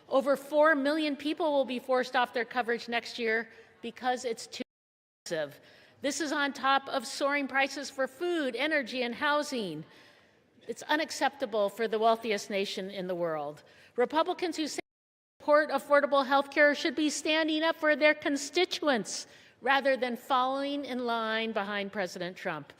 Over 4 million people will be forced off their coverage next year because it's too expensive. This is on top of soaring prices for food, energy, and housing. It's unacceptable for the wealthiest nation in the world. Republicans who say support affordable health care should be standing up for their constituents rather than following in line behind President Trump.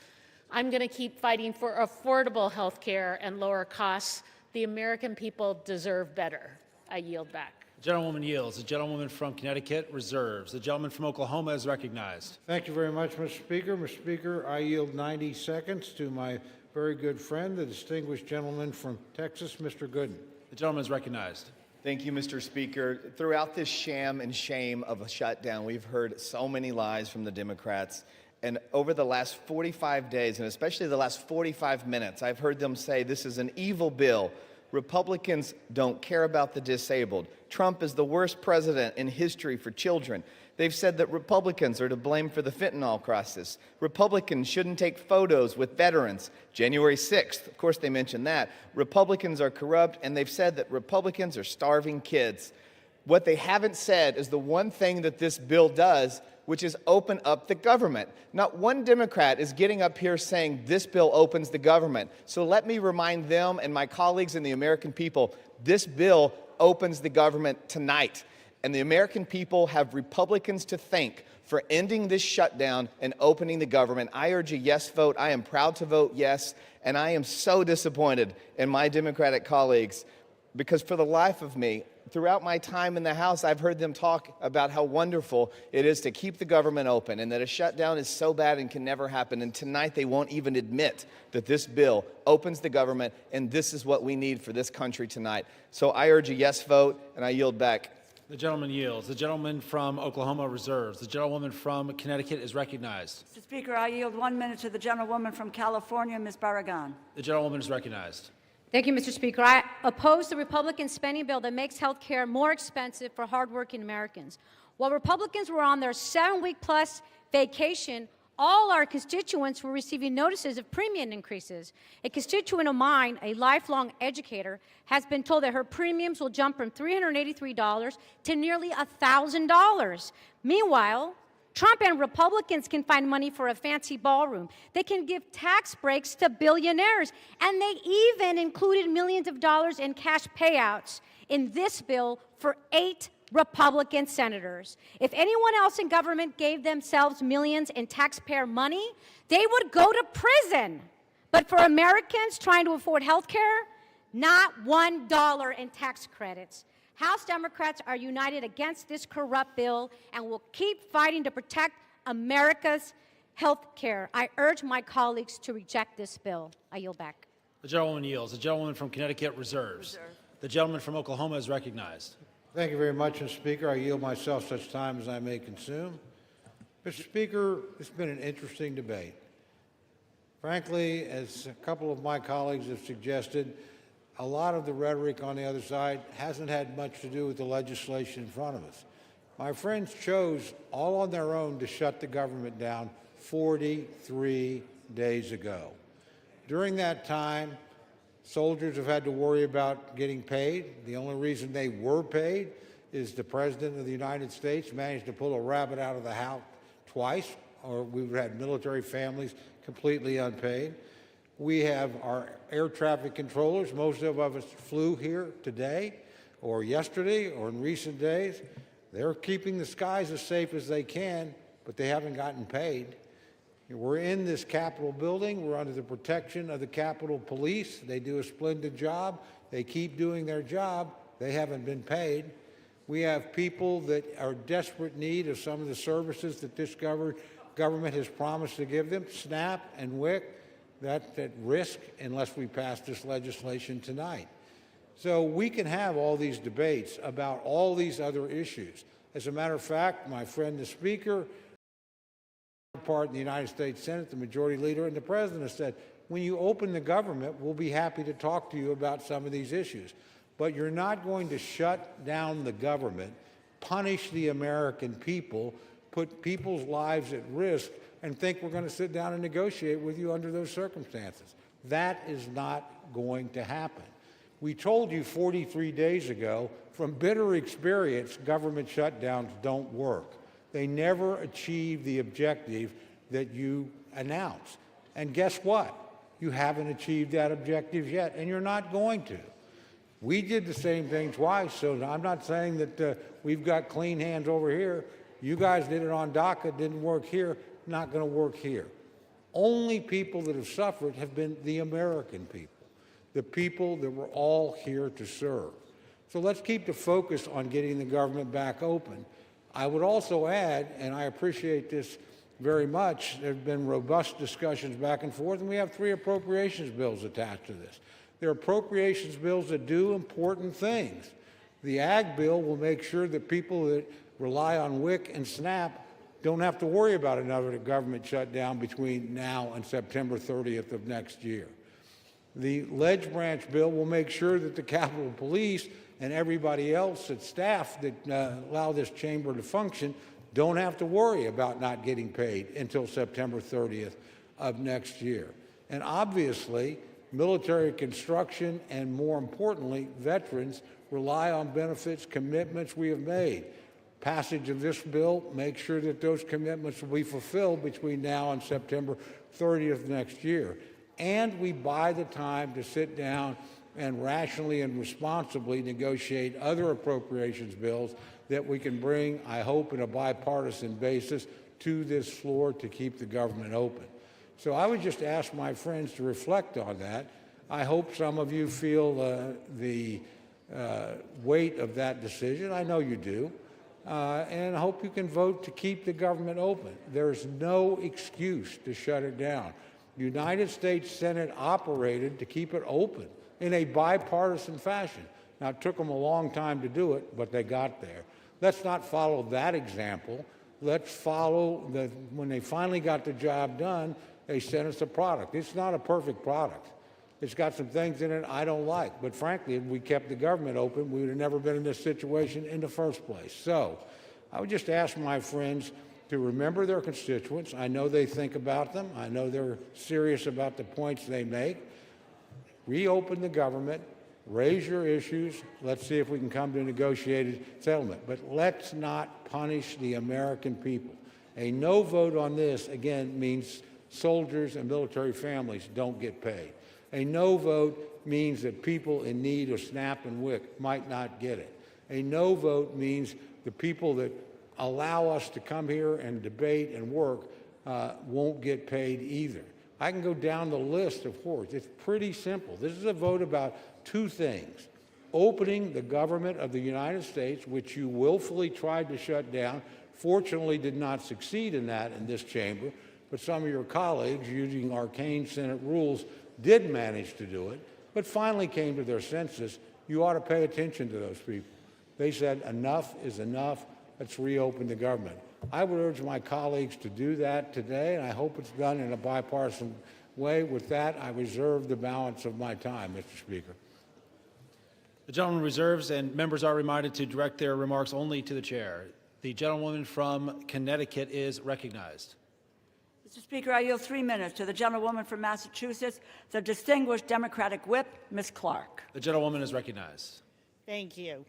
I'm going to keep fighting for affordable health care and lower costs. The American people deserve better. I yield back. The gentlewoman yields. The gentlewoman from Connecticut reserves. The gentleman from Oklahoma is recognized. Thank you very much, Mr. Speaker. Mr. Speaker, I yield 90 seconds to my very good friend, the distinguished gentleman from Texas, Mr. Gooden. The gentleman is recognized. Thank you, Mr. Speaker. Throughout this sham and shame of a shutdown, we've heard so many lies from the Democrats. And over the last 45 days, and especially the last 45 minutes, I've heard them say this is an evil bill. Republicans don't care about the disabled. Trump is the worst president in history for children. They've said that Republicans are to blame for the fentanyl crisis. Republicans shouldn't take photos with veterans. January 6th, of course they mentioned that. Republicans are corrupt, and they've said that Republicans are starving kids. What they haven't said is the one thing that this bill does, which is open up the government. Not one Democrat is getting up here saying this bill opens the government. So let me remind them and my colleagues and the American people, this bill opens the government tonight. And the American people have Republicans to thank for ending this shutdown and opening the government. I urge a yes vote. I am proud to vote yes. And I am so disappointed in my Democratic colleagues because for the life of me, throughout my time in the House, I've heard them talk about how wonderful it is to keep the government open and that a shutdown is so bad and can never happen. And tonight they won't even admit that this bill opens the government and this is what we need for this country tonight. So I urge a yes vote and I yield back. The gentleman yields. The gentleman from Oklahoma reserves. The gentlewoman from Connecticut is recognized. Mr. Speaker, I yield 1 minute to the gentlewoman from California, Ms. Barragan. The gentlewoman is recognized. Thank you, Mr. Speaker. I oppose the Republican spending bill that makes health care more expensive for hardworking Americans. While Republicans were on their 7-week-plus vacation, all our constituents were receiving notices of premium increases. A constituent of mine, a lifelong educator, has been told that her premiums will jump from $383 to nearly $1,000. Meanwhile, Trump and Republicans can find money for a fancy ballroom. They can give tax breaks to billionaires. And they even included millions of dollars in cash payouts in this bill for 8 Republican senators. If anyone else in government gave themselves millions in taxpayer money, they would go to prison. But for Americans trying to afford health care, not $1 in tax credits. House Democrats are united against this corrupt bill and will keep fighting to protect America's health care. I urge my colleagues to reject this bill. I yield back. The gentlewoman yields. The gentlewoman from Connecticut reserves. The gentleman from Oklahoma is recognized. Thank you very much, Mr. Speaker. I yield myself such time as I may consume. Mr. Speaker, it's been an interesting debate. Frankly, as a couple of my colleagues have suggested, a lot of the rhetoric on the other side hasn't had much to do with the legislation in front of us. My friends chose all on their own to shut the government down 43 days ago. During that time, soldiers have had to worry about getting paid. The only reason they were paid is the President of the United States managed to pull a rabbit out of the hat twice, or we've had military families completely unpaid. We have our air traffic controllers. Most of us flew here today or yesterday or in recent days. They're keeping the skies as safe as they can, but they haven't gotten paid. We're in this Capitol building. We're under the protection of the Capitol Police. They do a splendid job. They keep doing their job. They haven't been paid. We have people that are in desperate need of some of the services that this government has promised to give them. SNAP and WIC, that's at risk unless we pass this legislation tonight. So we can have all these debates about all these other issues. As a matter of fact, my friend the Speaker, part in the United States Senate, the Majority Leader, and the President have said, when you open the government, we'll be happy to talk to you about some of these issues. But you're not going to shut down the government, punish the American people, put people's lives at risk, and think we're going to sit down and negotiate with you under those circumstances. That is not going to happen. We told you 43 days ago, from bitter experience, government shutdowns don't work. They never achieve the objective that you announced. And guess what? You haven't achieved that objective yet, and you're not going to. We did the same thing twice, so I'm not saying that we've got clean hands over here. You guys did it on DACA, didn't work here, not going to work here. Only people that have suffered have been the American people, the people that we're all here to serve. So let's keep the focus on getting the government back open. I would also add, and I appreciate this very much, there have been robust discussions back and forth, and we have 3 appropriations bills attached to this. They're appropriations bills that do important things. The Ag bill will make sure that people that rely on WIC and SNAP don't have to worry about another government shutdown between now and September 30th of next year. The Ledge Branch bill will make sure that the Capitol Police and everybody else at staff that allow this chamber to function don't have to worry about not getting paid until September 30th of next year. And obviously, military construction and, more importantly, veterans rely on benefits commitments we have made. Passage of this bill makes sure that those commitments will be fulfilled between now and September 30th next year. And we buy the time to sit down and rationally and responsibly negotiate other appropriations bills that we can bring, I hope, in a bipartisan basis to this floor to keep the government open. So I would just ask my friends to reflect on that. I hope some of you feel the weight of that decision. I know you do. And I hope you can vote to keep the government open. There's no excuse to shut it down. The United States Senate operated to keep it open in a bipartisan fashion. Now, it took them a long time to do it, but they got there. Let's not follow that example. Let's follow when they finally got the job done, they sent us a product. It's not a perfect product. It's got some things in it I don't like. But frankly, if we kept the government open, we would have never been in this situation in the first place. So I would just ask my friends to remember their constituents. I know they think about them. I know they're serious about the points they make. Reopen the government. Raise your issues. Let's see if we can come to a negotiated settlement. But let's not punish the American people. A no vote on this, again, means soldiers and military families don't get paid. A no vote means that people in need of SNAP and WIC might not get it. A no vote means the people that allow us to come here and debate and work won't get paid either. I can go down the list of horrors. It's pretty simple. This is a vote about 2 things. Opening the government of the United States, which you willfully tried to shut down, fortunately did not succeed in that in this chamber, but some of your colleagues, using arcane Senate rules, did manage to do it, but finally came to their senses. You ought to pay attention to those people. They said, enough is enough. Let's reopen the government. I would urge my colleagues to do that today, and I hope it's done in a bipartisan way. With that, I reserve the balance of my time, Mr. Speaker. The gentleman reserves, and members are reminded to direct their remarks only to the chair. The gentlewoman from Connecticut is recognized. Mr. Speaker, I yield 3 minutes to the gentlewoman from Massachusetts, the distinguished Democratic whip, Ms. Clark. The gentlewoman is recognized. Thank you.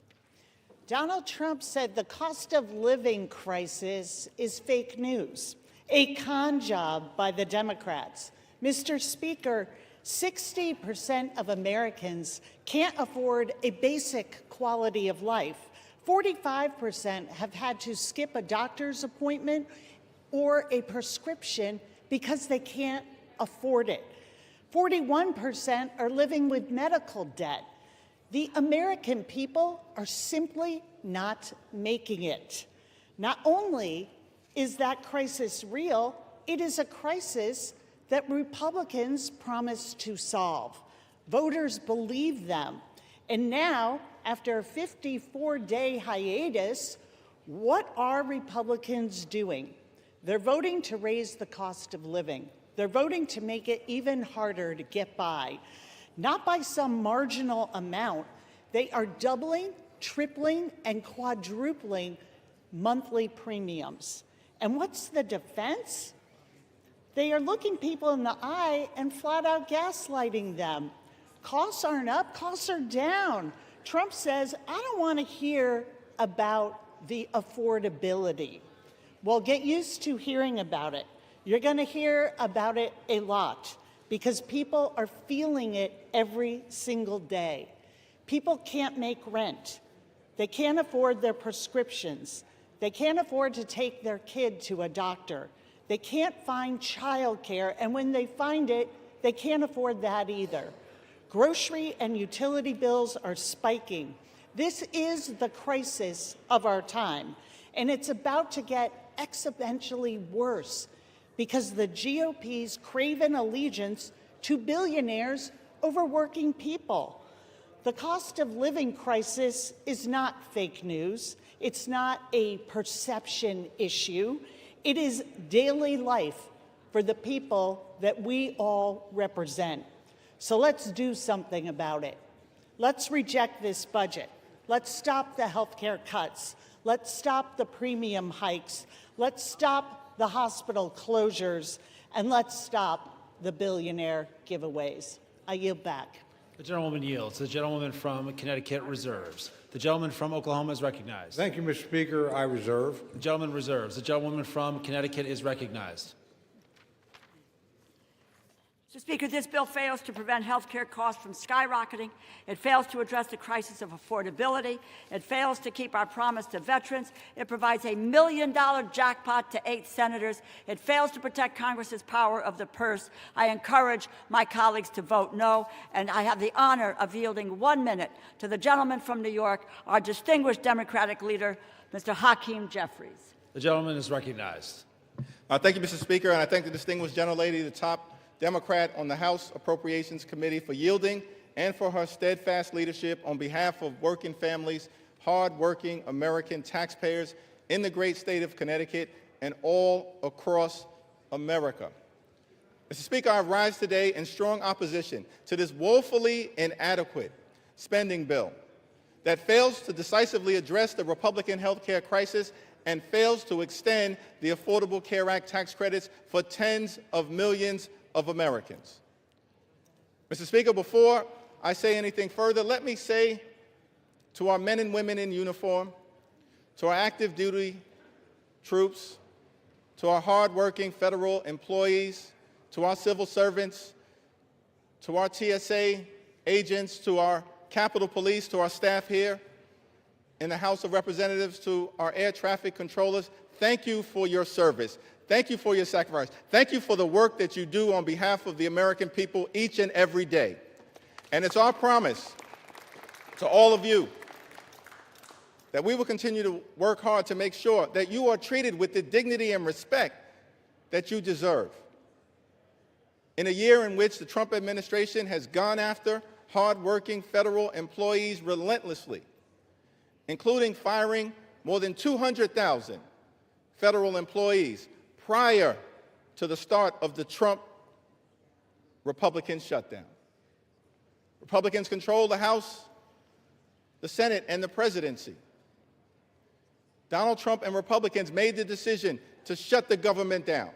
Donald Trump said the cost of living crisis is fake news, a con job by the Democrats. Mr. Speaker, 60% of Americans can't afford a basic quality of life. 45% have had to skip a doctor's appointment or a prescription because they can't afford it. 41% are living with medical debt. The American people are simply not making it. Not only is that crisis real, it is a crisis that Republicans promised to solve. Voters believe them. And now, after a 54-day hiatus, what are Republicans doing? They're voting to raise the cost of living. They're voting to make it even harder to get by. Not by some marginal amount. They are doubling, tripling, and quadrupling monthly premiums. And what's the defense? They are looking people in the eye and flat out gaslighting them. Costs aren't up, costs are down. Trump says, I don't want to hear about the affordability. Well, get used to hearing about it. You're going to hear about it a lot because people are feeling it every single day. People can't make rent. They can't afford their prescriptions. They can't afford to take their kid to a doctor. They can't find childcare, and when they find it, they can't afford that either. Grocery and utility bills are spiking. This is the crisis of our time, and it's about to get exponentially worse because the GOP's craven allegiance to billionaires over working people. The cost of living crisis is not fake news. It's not a perception issue. It is daily life for the people that we all represent. So let's do something about it. Let's reject this budget. Let's stop the healthcare cuts. Let's stop the premium hikes. Let's stop the hospital closures. And let's stop the billionaire giveaways. I yield back. The gentlewoman yields. The gentlewoman from Connecticut reserves. The gentleman from Oklahoma is recognized. Thank you, Mr. Speaker. I reserve. The gentleman reserves. The gentlewoman from Connecticut is recognized. Mr. Speaker, this bill fails to prevent health care costs from skyrocketing. It fails to address the crisis of affordability. It fails to keep our promise to veterans. It provides $1 million jackpot to 8 senators. It fails to protect Congress's power of the purse. I encourage my colleagues to vote no, and I have the honor of yielding 1 minute to the gentleman from New York, our distinguished Democratic leader, Mr. Hakeem Jeffries. The gentleman is recognized. Thank you, Mr. Speaker, and I thank the distinguished gentlelady, the top Democrat on the House Appropriations Committee, for yielding and for her steadfast leadership on behalf of working families, hard-working American taxpayers in the great state of Connecticut and all across America. Mr. Speaker, I rise today in strong opposition to this woefully inadequate spending bill that fails to decisively address the Republican health care crisis and fails to extend the Affordable Care Act tax credits for tens of millions of Americans. Mr. Speaker, before I say anything further, let me say to our men and women in uniform, to our active duty troops, to our hardworking federal employees, to our civil servants, to our TSA agents, to our Capitol Police, to our staff here in the House of Representatives, to our air traffic controllers, thank you for your service. Thank you for your sacrifice. Thank you for the work that you do on behalf of the American people each and every day. And it's our promise to all of you that we will continue to work hard to make sure that you are treated with the dignity and respect that you deserve. In a year in which the Trump administration has gone after hardworking federal employees relentlessly, including firing more than 200,000 federal employees prior to the start of the Trump Republican shutdown. Republicans control the House, the Senate, and the presidency. Donald Trump and Republicans made the decision to shut the government down,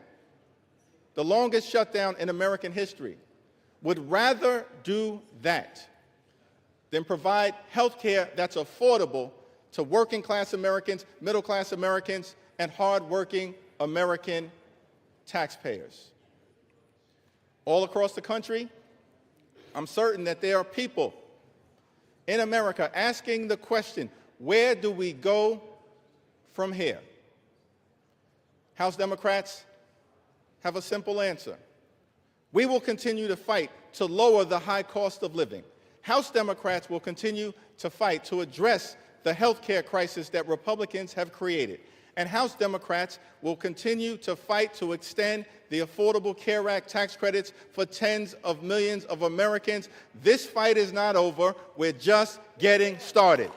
the longest shutdown in American history. Would rather do that than provide health care that's affordable to working class Americans, middle class Americans, and hardworking American taxpayers. All across the country, I'm certain that there are people in America asking the question, where do we go from here? House Democrats have a simple answer. We will continue to fight to lower the high cost of living. House Democrats will continue to fight to address the health care crisis that Republicans have created. And House Democrats will continue to fight to extend the Affordable Care Act tax credits for tens of millions of Americans. This fight is not over. We're just getting started.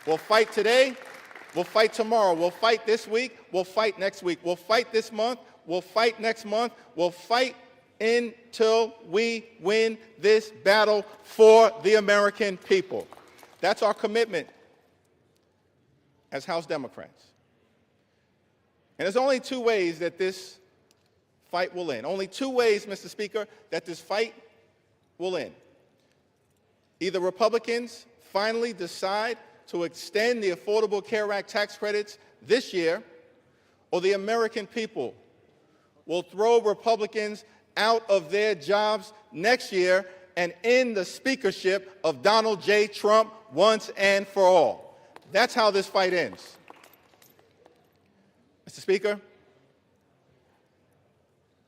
We'll fight today. We'll fight tomorrow. We'll fight this week. We'll fight next week. We'll fight this month. We'll fight next month. We'll fight until we win this battle for the American people. That's our commitment as House Democrats. And there's only two ways that this fight will end. Only two ways, Mr. Speaker, that this fight will end. Either Republicans finally decide to extend the Affordable Care Act tax credits this year, or the American people will throw Republicans out of their jobs next year and end the speakership of Donald J. Trump once and for all. That's how this fight ends. Mr. Speaker,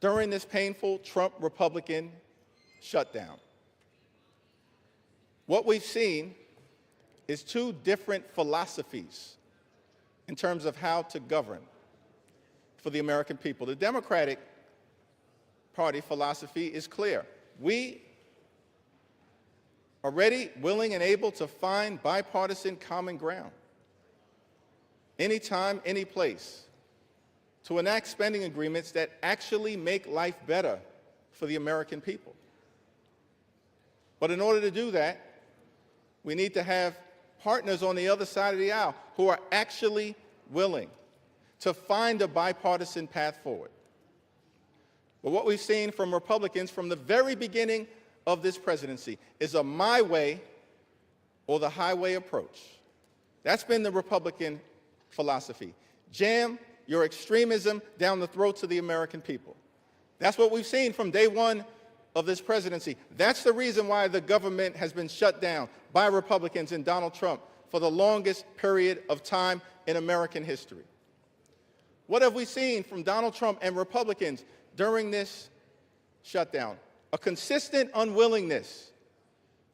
during this painful Trump-Republican shutdown, what we've seen is two different philosophies in terms of how to govern for the American people. The Democratic Party philosophy is clear. We are ready, willing, and able to find bipartisan common ground anytime, any place, to enact spending agreements that actually make life better for the American people. But in order to do that, we need to have partners on the other side of the aisle who are actually willing to find a bipartisan path forward. But what we've seen from Republicans from the very beginning of this presidency is a my way or the highway approach. That's been the Republican philosophy. Jam your extremism down the throats of the American people. That's what we've seen from day one of this presidency. That's the reason why the government has been shut down by Republicans and Donald Trump for the longest period of time in American history. What have we seen from Donald Trump and Republicans during this shutdown? A consistent unwillingness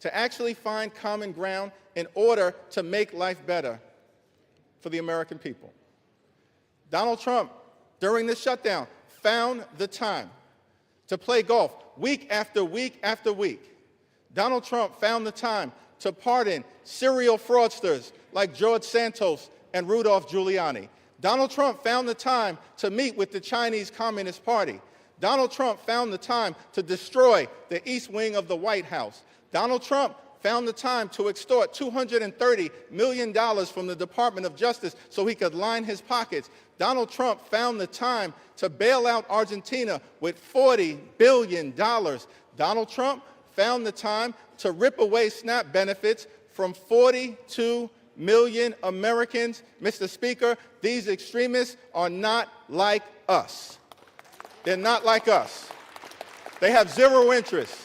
to actually find common ground in order to make life better for the American people. Donald Trump, during this shutdown, found the time to play golf week after week after week. Donald Trump found the time to pardon serial fraudsters like George Santos and Rudolph Giuliani. Donald Trump found the time to meet with the Chinese Communist Party. Donald Trump found the time to destroy the East Wing of the White House. Donald Trump found the time to extort $230 million from the Department of Justice so he could line his pockets. Donald Trump found the time to bail out Argentina with $40 billion. Donald Trump found the time to rip away SNAP benefits from 42 million Americans. Mr. Speaker, these extremists are not like us. They're not like us. They have zero interest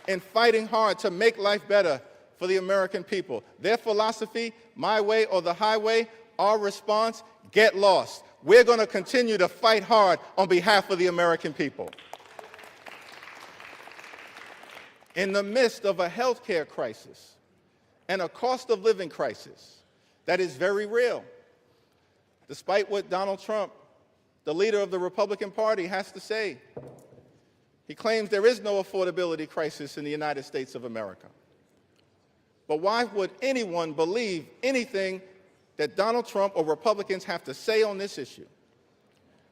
in fighting hard to make life better for the American people. Their philosophy, my way or the highway, our response, get lost. We're going to continue to fight hard on behalf of the American people. In the midst of a health care crisis and a cost of living crisis that is very real, despite what Donald Trump, the leader of the Republican Party, has to say. He claims there is no affordability crisis in the United States of America. But why would anyone believe anything that Donald Trump or Republicans have to say on this issue?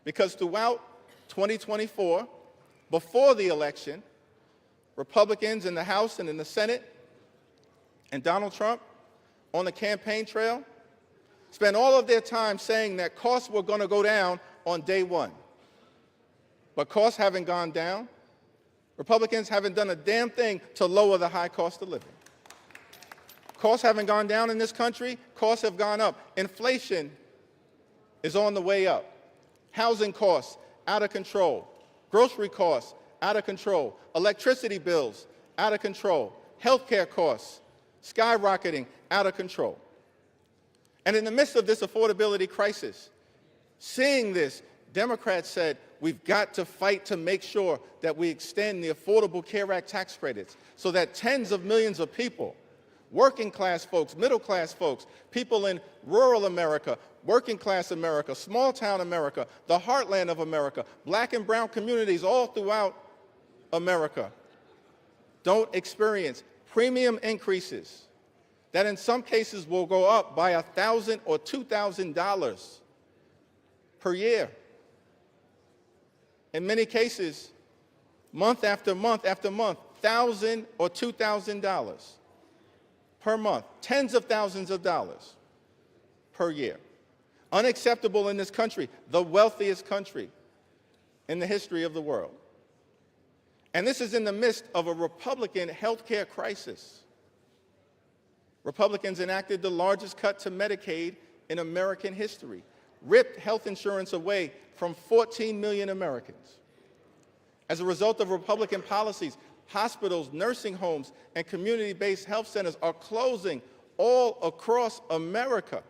Because throughout 2024, before the election, Republicans in the House and in the Senate and Donald Trump on the campaign trail spent all of their time saying that costs were going to go down on day one. But costs haven't gone down. Republicans haven't done a damn thing to lower the high cost of living. Costs haven't gone down in this country. Costs have gone up. Inflation is on the way up. Housing costs out of control. Grocery costs out of control. Electricity bills out of control. Healthcare costs skyrocketing out of control. And in the midst of this affordability crisis, seeing this, Democrats said, we've got to fight to make sure that we extend the Affordable Care Act tax credits so that tens of millions of people working class folks, middle class folks, people in rural America, working class America, small town America, the heartland of America, black and brown communities all throughout America don't experience premium increases that in some cases will go up by $1,000 or $2,000 per year. In many cases, month after month after month, $1,000 or $2,000 per month, tens of thousands of dollars per year. Unacceptable in this country, the wealthiest country in the history of the world. And this is in the midst of a Republican health care crisis. Republicans enacted the largest cut to Medicaid in American history, ripped health insurance away from 14 million Americans. As a result of Republican policies, hospitals, nursing homes, and community-based health centers are closing all across America,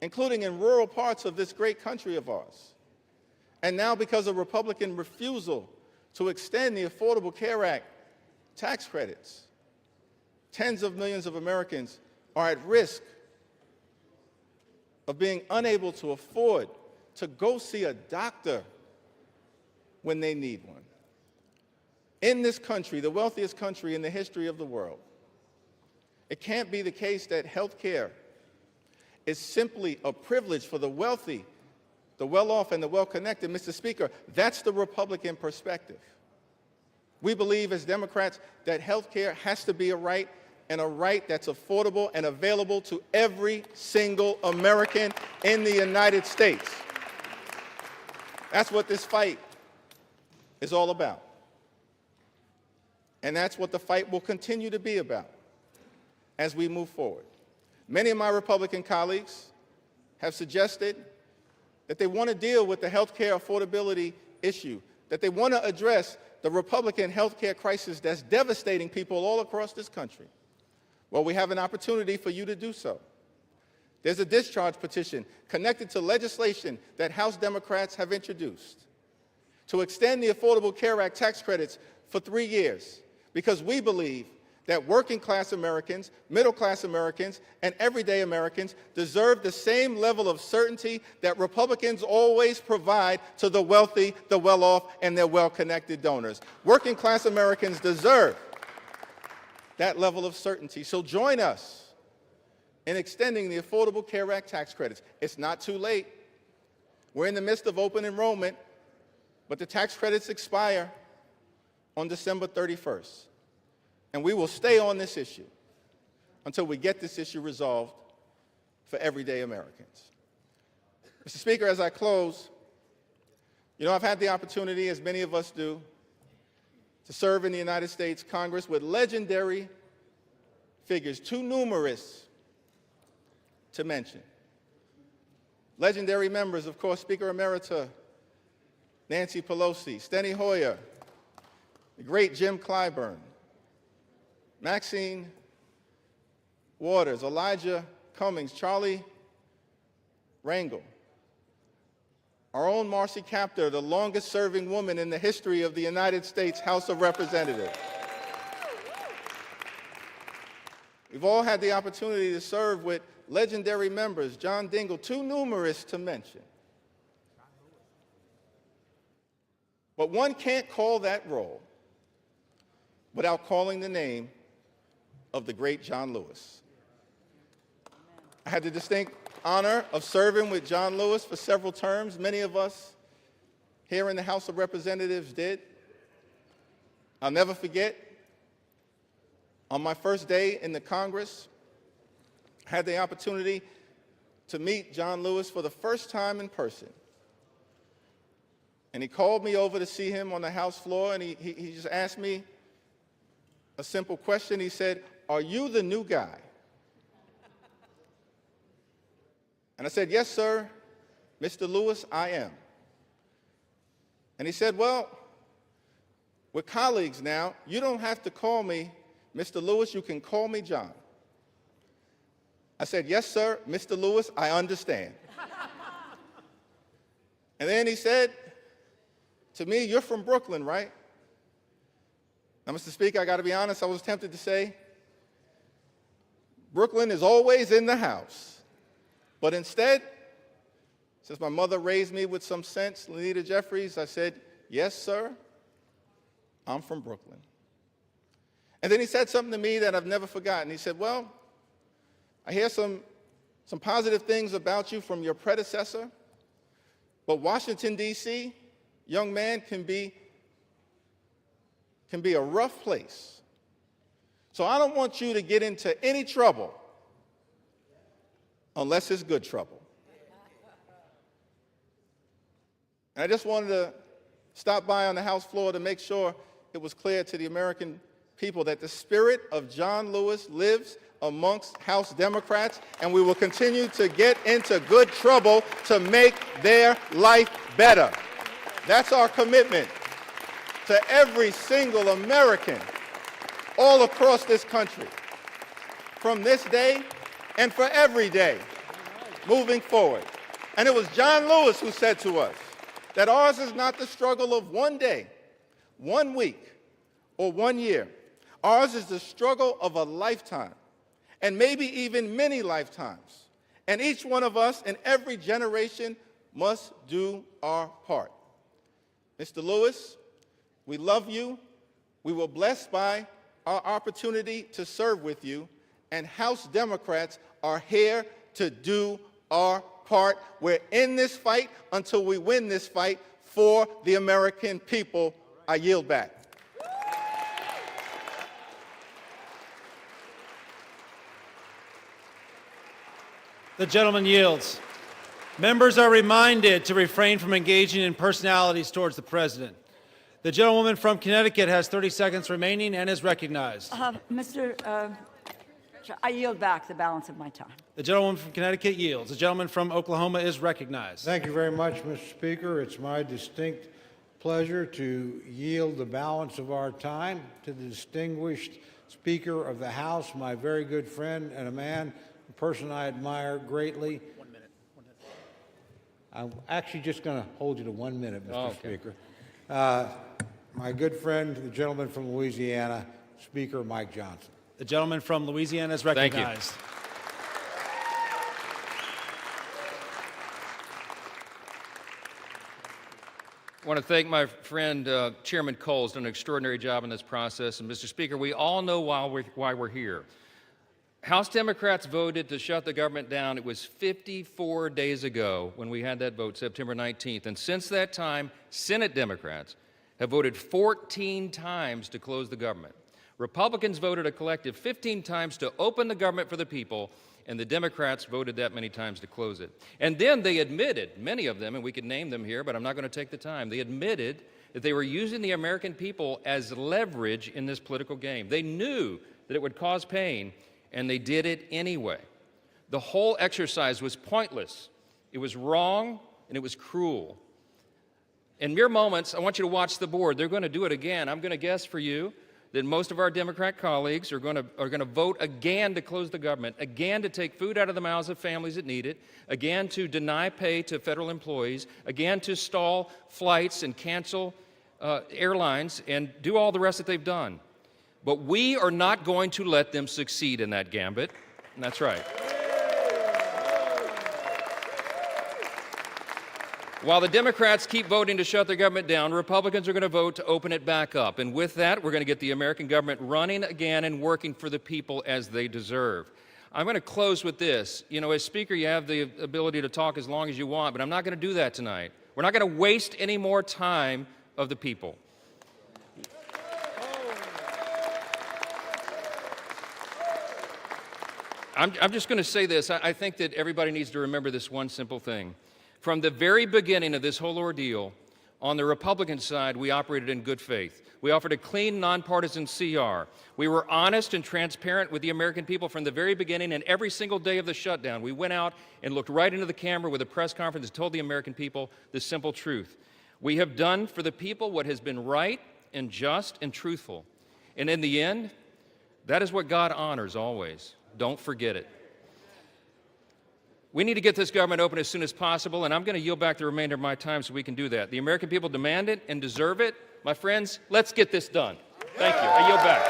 including in rural parts of this great country of ours. And now, because of Republican refusal to extend the Affordable Care Act tax credits, tens of millions of Americans are at risk of being unable to afford to go see a doctor when they need one. In this country, the wealthiest country in the history of the world, it can't be the case that health care is simply a privilege for the wealthy, the well-off, and the well-connected. Mr. Speaker, that's the Republican perspective. We believe as Democrats that health care has to be a right, and a right that's affordable and available to every single American in the United States. That's what this fight is all about. And that's what the fight will continue to be about as we move forward. Many of my Republican colleagues have suggested that they want to deal with the health care affordability issue, that they want to address the Republican health care crisis that's devastating people all across this country. Well, we have an opportunity for you to do so. There's a discharge petition connected to legislation that House Democrats have introduced to extend the Affordable Care Act tax credits for 3 years, because we believe that working class Americans, middle class Americans, and everyday Americans deserve the same level of certainty that Republicans always provide to the wealthy, the well-off, and their well-connected donors. Working class Americans deserve that level of certainty. So join us in extending the Affordable Care Act tax credits. It's not too late. We're in the midst of open enrollment, but the tax credits expire on December 31st. And we will stay on this issue until we get this issue resolved for everyday Americans. Mr. Speaker, as I close, you know, I've had the opportunity, as many of us do, to serve in the United States Congress with legendary figures, too numerous to mention. Legendary members, of course, Speaker Emerita Nancy Pelosi, Steny Hoyer, the great Jim Clyburn, Maxine Waters, Elijah Cummings, Charlie Rangel, our own Marcy Kaptur, the longest-serving woman in the history of the United States House of Representatives. We've all had the opportunity to serve with legendary members, John Dingell, too numerous to mention. But one can't call that roll without calling the name of the great John Lewis. I had the distinct honor of serving with John Lewis for several terms. Many of us here in the House of Representatives did. I'll never forget, on my first day in the Congress, I had the opportunity to meet John Lewis for the first time in person. And he called me over to see him on the House floor, and he just asked me a simple question. He said, "Are you the new guy?" And I said, "Yes, sir, Mr. Lewis, I am." And he said, "Well, we're colleagues now. You don't have to call me Mr. Lewis. You can call me John." I said, "Yes, sir, Mr. Lewis, I understand." And then he said to me, "You're from Brooklyn, right?" Now, Mr. Speaker, I got to be honest, I was tempted to say, Brooklyn is always in the house. But instead, since my mother raised me with some sense, Lenita Jeffries, I said, yes, sir, I'm from Brooklyn. And then he said something to me that I've never forgotten. He said, well, I hear some positive things about you from your predecessor, but Washington, D.C., young man, can be a rough place. So I don't want you to get into any trouble unless it's good trouble. And I just wanted to stop by on the House floor to make sure it was clear to the American people that the spirit of John Lewis lives amongst House Democrats, and we will continue to get into good trouble to make their life better. That's our commitment to every single American all across this country, from this day and for every day moving forward. And it was John Lewis who said to us that ours is not the struggle of one day, 1 week, or 1 year. Ours is the struggle of a lifetime, and maybe even many lifetimes. And each one of us in every generation must do our part. Mr. Lewis, we love you. We were blessed by our opportunity to serve with you, and House Democrats are here to do our part. We're in this fight until we win this fight for the American people. I yield back. The gentleman yields. Members are reminded to refrain from engaging in personalities towards the president. The gentlewoman from Connecticut has 30 seconds remaining and is recognized. I yield back the balance of my time. The gentlewoman from Connecticut yields. The gentleman from Oklahoma is recognized. Thank you very much, Mr. Speaker. It's my distinct pleasure to yield the balance of our time to the distinguished Speaker of the House, my very good friend and a person I admire greatly. 1 minute. I'm actually just going to hold you to 1 minute, Mr. Okay. Speaker. My good friend, the gentleman from Louisiana, Speaker Mike Johnson. The gentleman from Louisiana is recognized. I want to thank my friend Chairman Cole. Has done an extraordinary job in this process. And Mr. Speaker, we all know why we're here. House Democrats voted to shut the government down. It was 54 days ago when we had that vote, September 19th. And since that time, Senate Democrats have voted 14 times to close the government. Republicans voted a collective 15 times to open the government for the people, and the Democrats voted that many times to close it. And then they admitted, many of them, and we could name them here, but I'm not going to take the time, they admitted that they were using the American people as leverage in this political game. They knew that it would cause pain, and they did it anyway. The whole exercise was pointless. It was wrong, and it was cruel. In mere moments, I want you to watch the board. They're going to do it again. I'm going to guess for you that most of our Democrat colleagues are going to vote again to close the government, again to take food out of the mouths of families that need it, again to deny pay to federal employees, again to stall flights and cancel airlines and do all the rest that they've done. But we are not going to let them succeed in that gambit. And that's right. While the Democrats keep voting to shut the government down, Republicans are going to vote to open it back up. And with that, we're going to get the American government running again and working for the people as they deserve. I'm going to close with this. You know, as Speaker, you have the ability to talk as long as you want, but I'm not going to do that tonight. We're not going to waste any more time of the people. I'm just going to say this. I think that everybody needs to remember this one simple thing. From the very beginning of this whole ordeal, on the Republican side, we operated in good faith. We offered a clean, nonpartisan CR. We were honest and transparent with the American people from the very beginning, and every single day of the shutdown, we went out and looked right into the camera with a press conference and told the American people the simple truth. We have done for the people what has been right and just and truthful. And in the end, that is what God honors always. Don't forget it. We need to get this government open as soon as possible, and I'm going to yield back the remainder of my time so we can do that. The American people demand it and deserve it. My friends, let's get this done. Thank you. I yield back.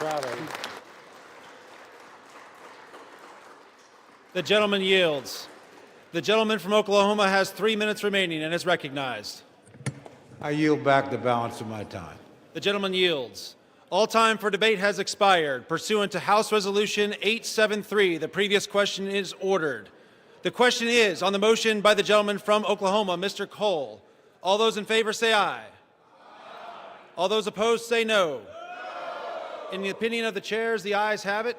Proud of you. The gentleman yields. The gentleman from Oklahoma has 3 minutes remaining and is recognized. I yield back the balance of my time. The gentleman yields. All time for debate has expired. Pursuant to House Resolution 873, the previous question is ordered. The question is on the motion by the gentleman from Oklahoma, Mr. Cole. All those in favor say aye. All those opposed say no. In the opinion of the chairs, the ayes have it.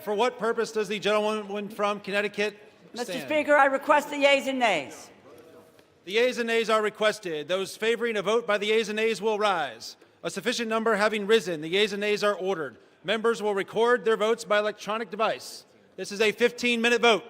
For what purpose does the gentleman from Connecticut stand? Mr. Speaker, I request the yeas and nays. The yeas and nays are requested. Those favoring a vote by the yeas and nays will rise. A sufficient number having risen, the yeas and nays are ordered. Members will record their votes by electronic device. This is a 15-minute vote.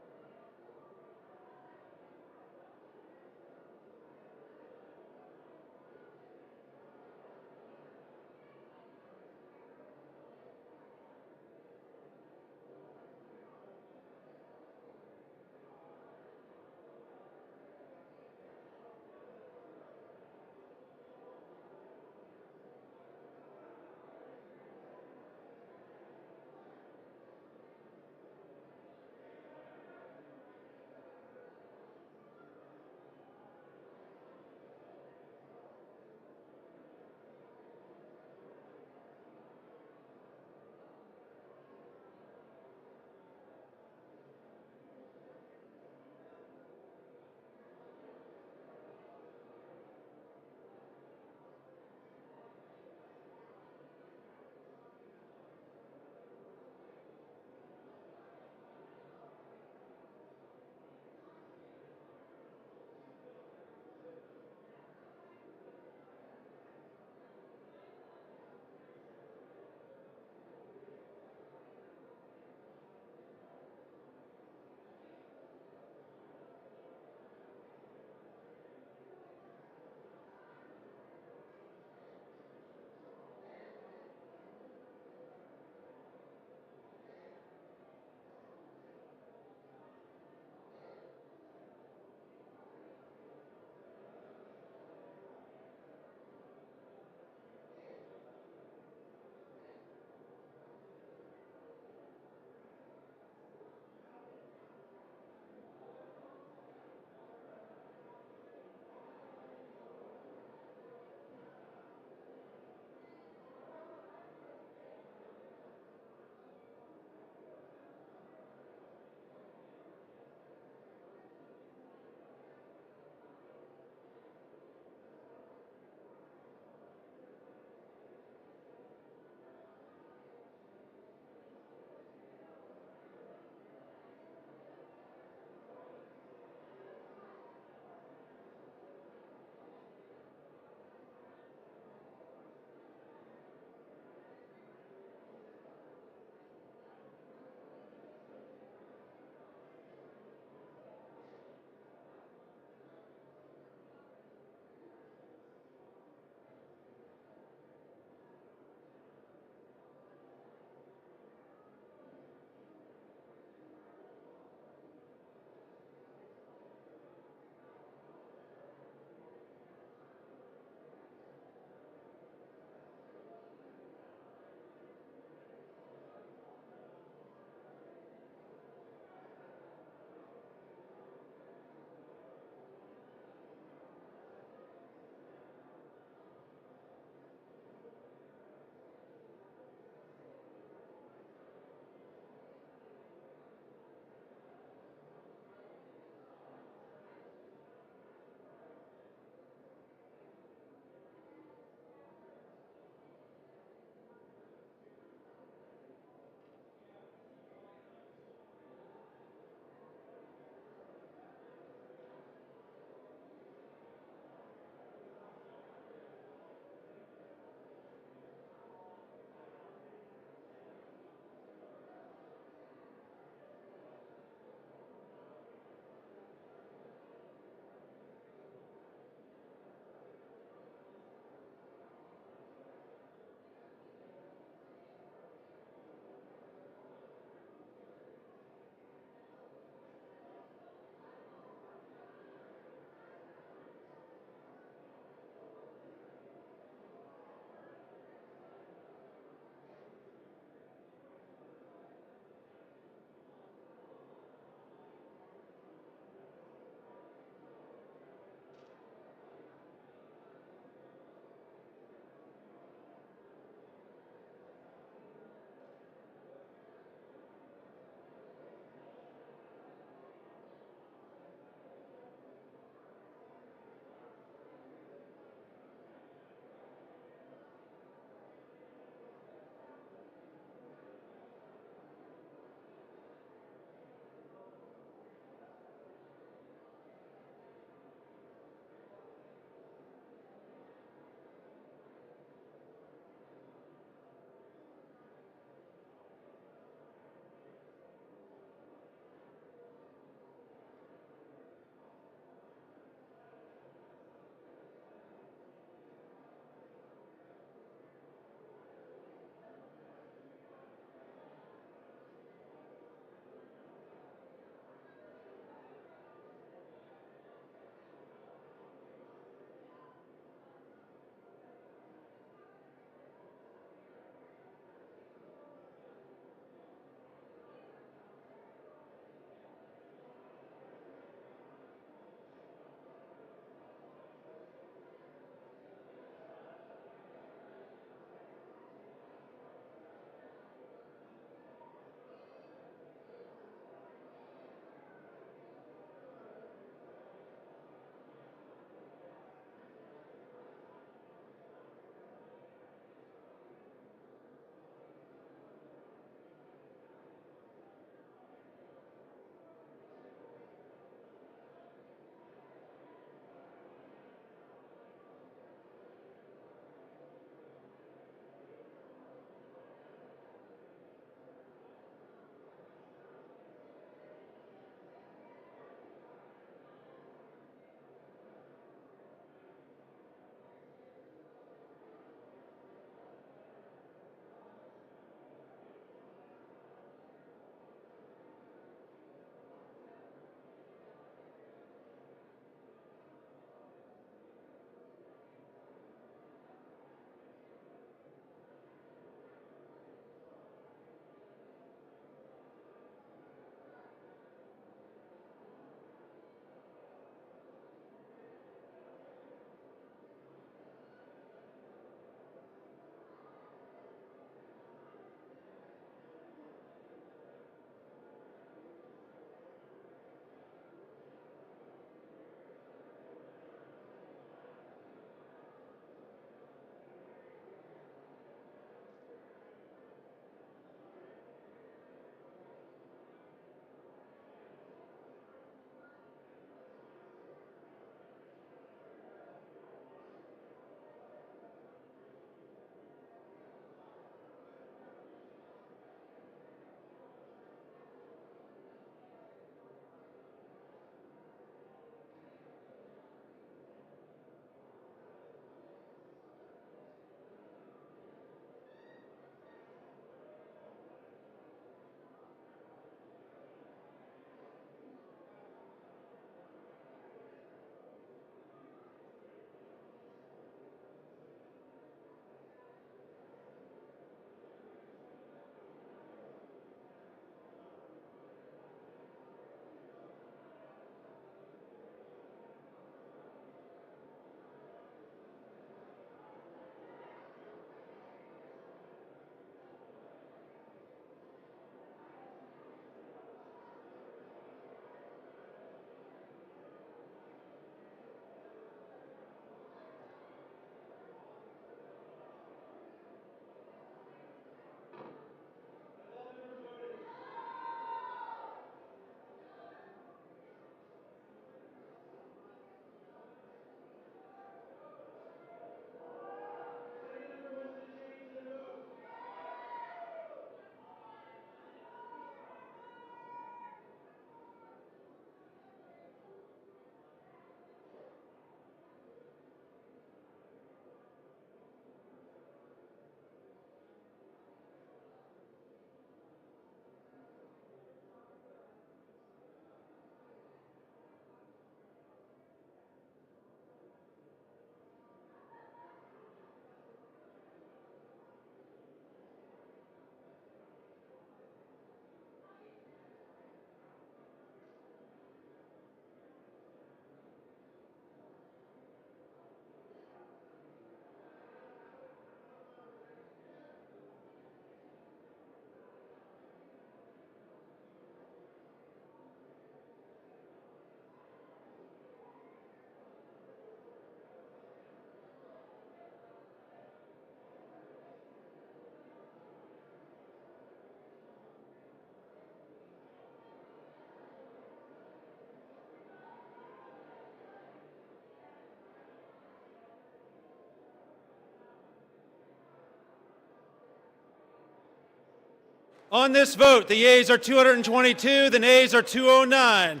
On this vote, the yeas are 222, the nays are 209.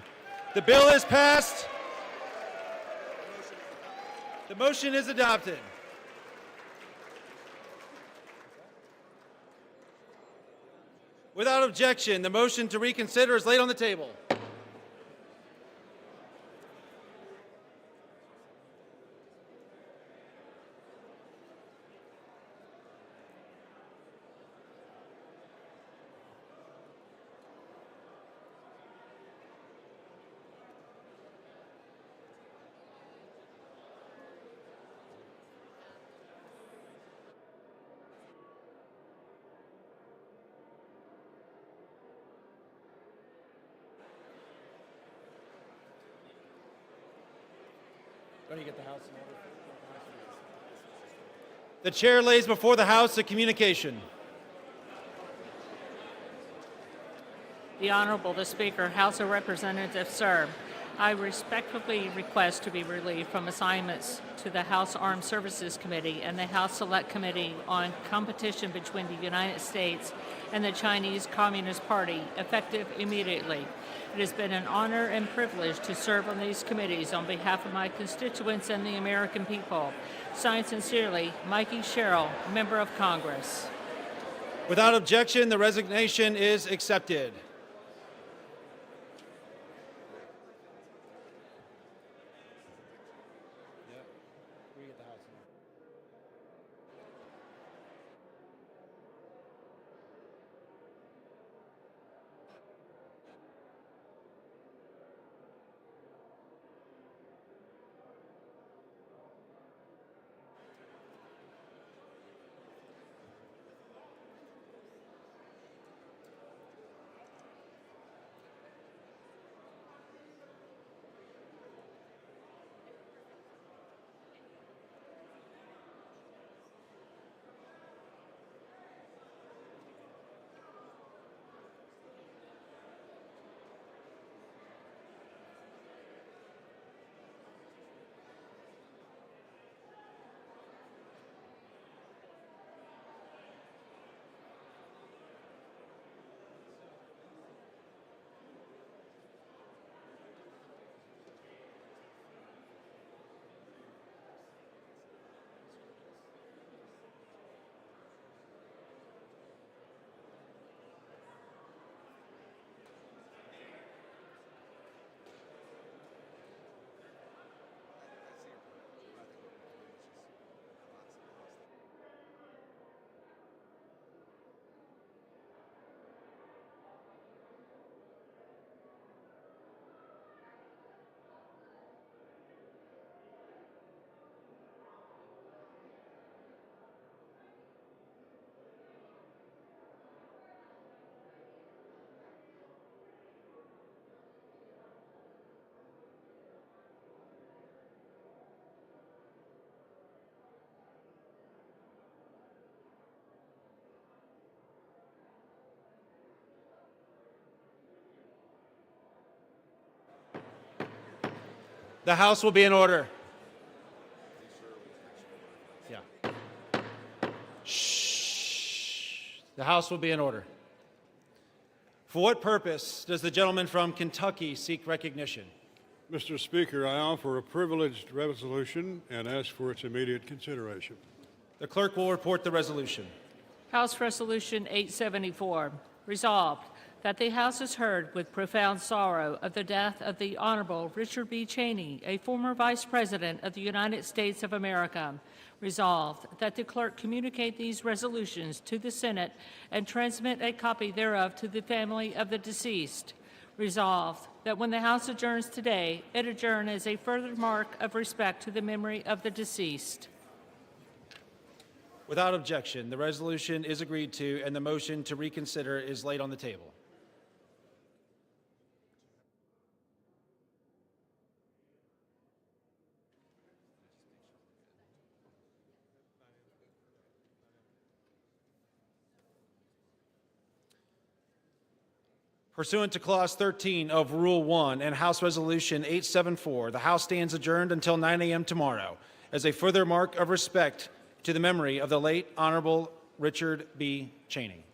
The bill is passed. The motion is adopted. Without objection, the motion to reconsider is laid on the table. Going to get the House in order. The chair lays before the House a communication. The Honorable the Speaker, House of Representatives, sir. I respectfully request to be relieved from assignments to the House Armed Services Committee and the House Select Committee on Competition between the United States and the Chinese Communist Party, effective immediately. It has been an honor and privilege to serve on these committees on behalf of my constituents and the American people. Signed sincerely, Mikey Sherrill, Member of Congress. Without objection, the resignation is accepted. The House will be in order. Yeah. Shh. The House will be in order. For what purpose does the gentleman from Kentucky seek recognition? Mr. Speaker, I offer a privileged resolution and ask for its immediate consideration. The clerk will report the resolution. House Resolution 874, resolved that the House has heard with profound sorrow of the death of the Honorable Richard B. Cheney, a former Vice President of the United States of America. Resolved that the clerk communicate these resolutions to the Senate and transmit a copy thereof to the family of the deceased. Resolved that when the House adjourns today, it adjourn as a further mark of respect to the memory of the deceased. Without objection, the resolution is agreed to and the motion to reconsider is laid on the table. Pursuant to Clause 13 of Rule 1 and House Resolution 874, the House stands adjourned until 9 a.m. tomorrow as a further mark of respect to the memory of the late Honorable Richard B. Cheney.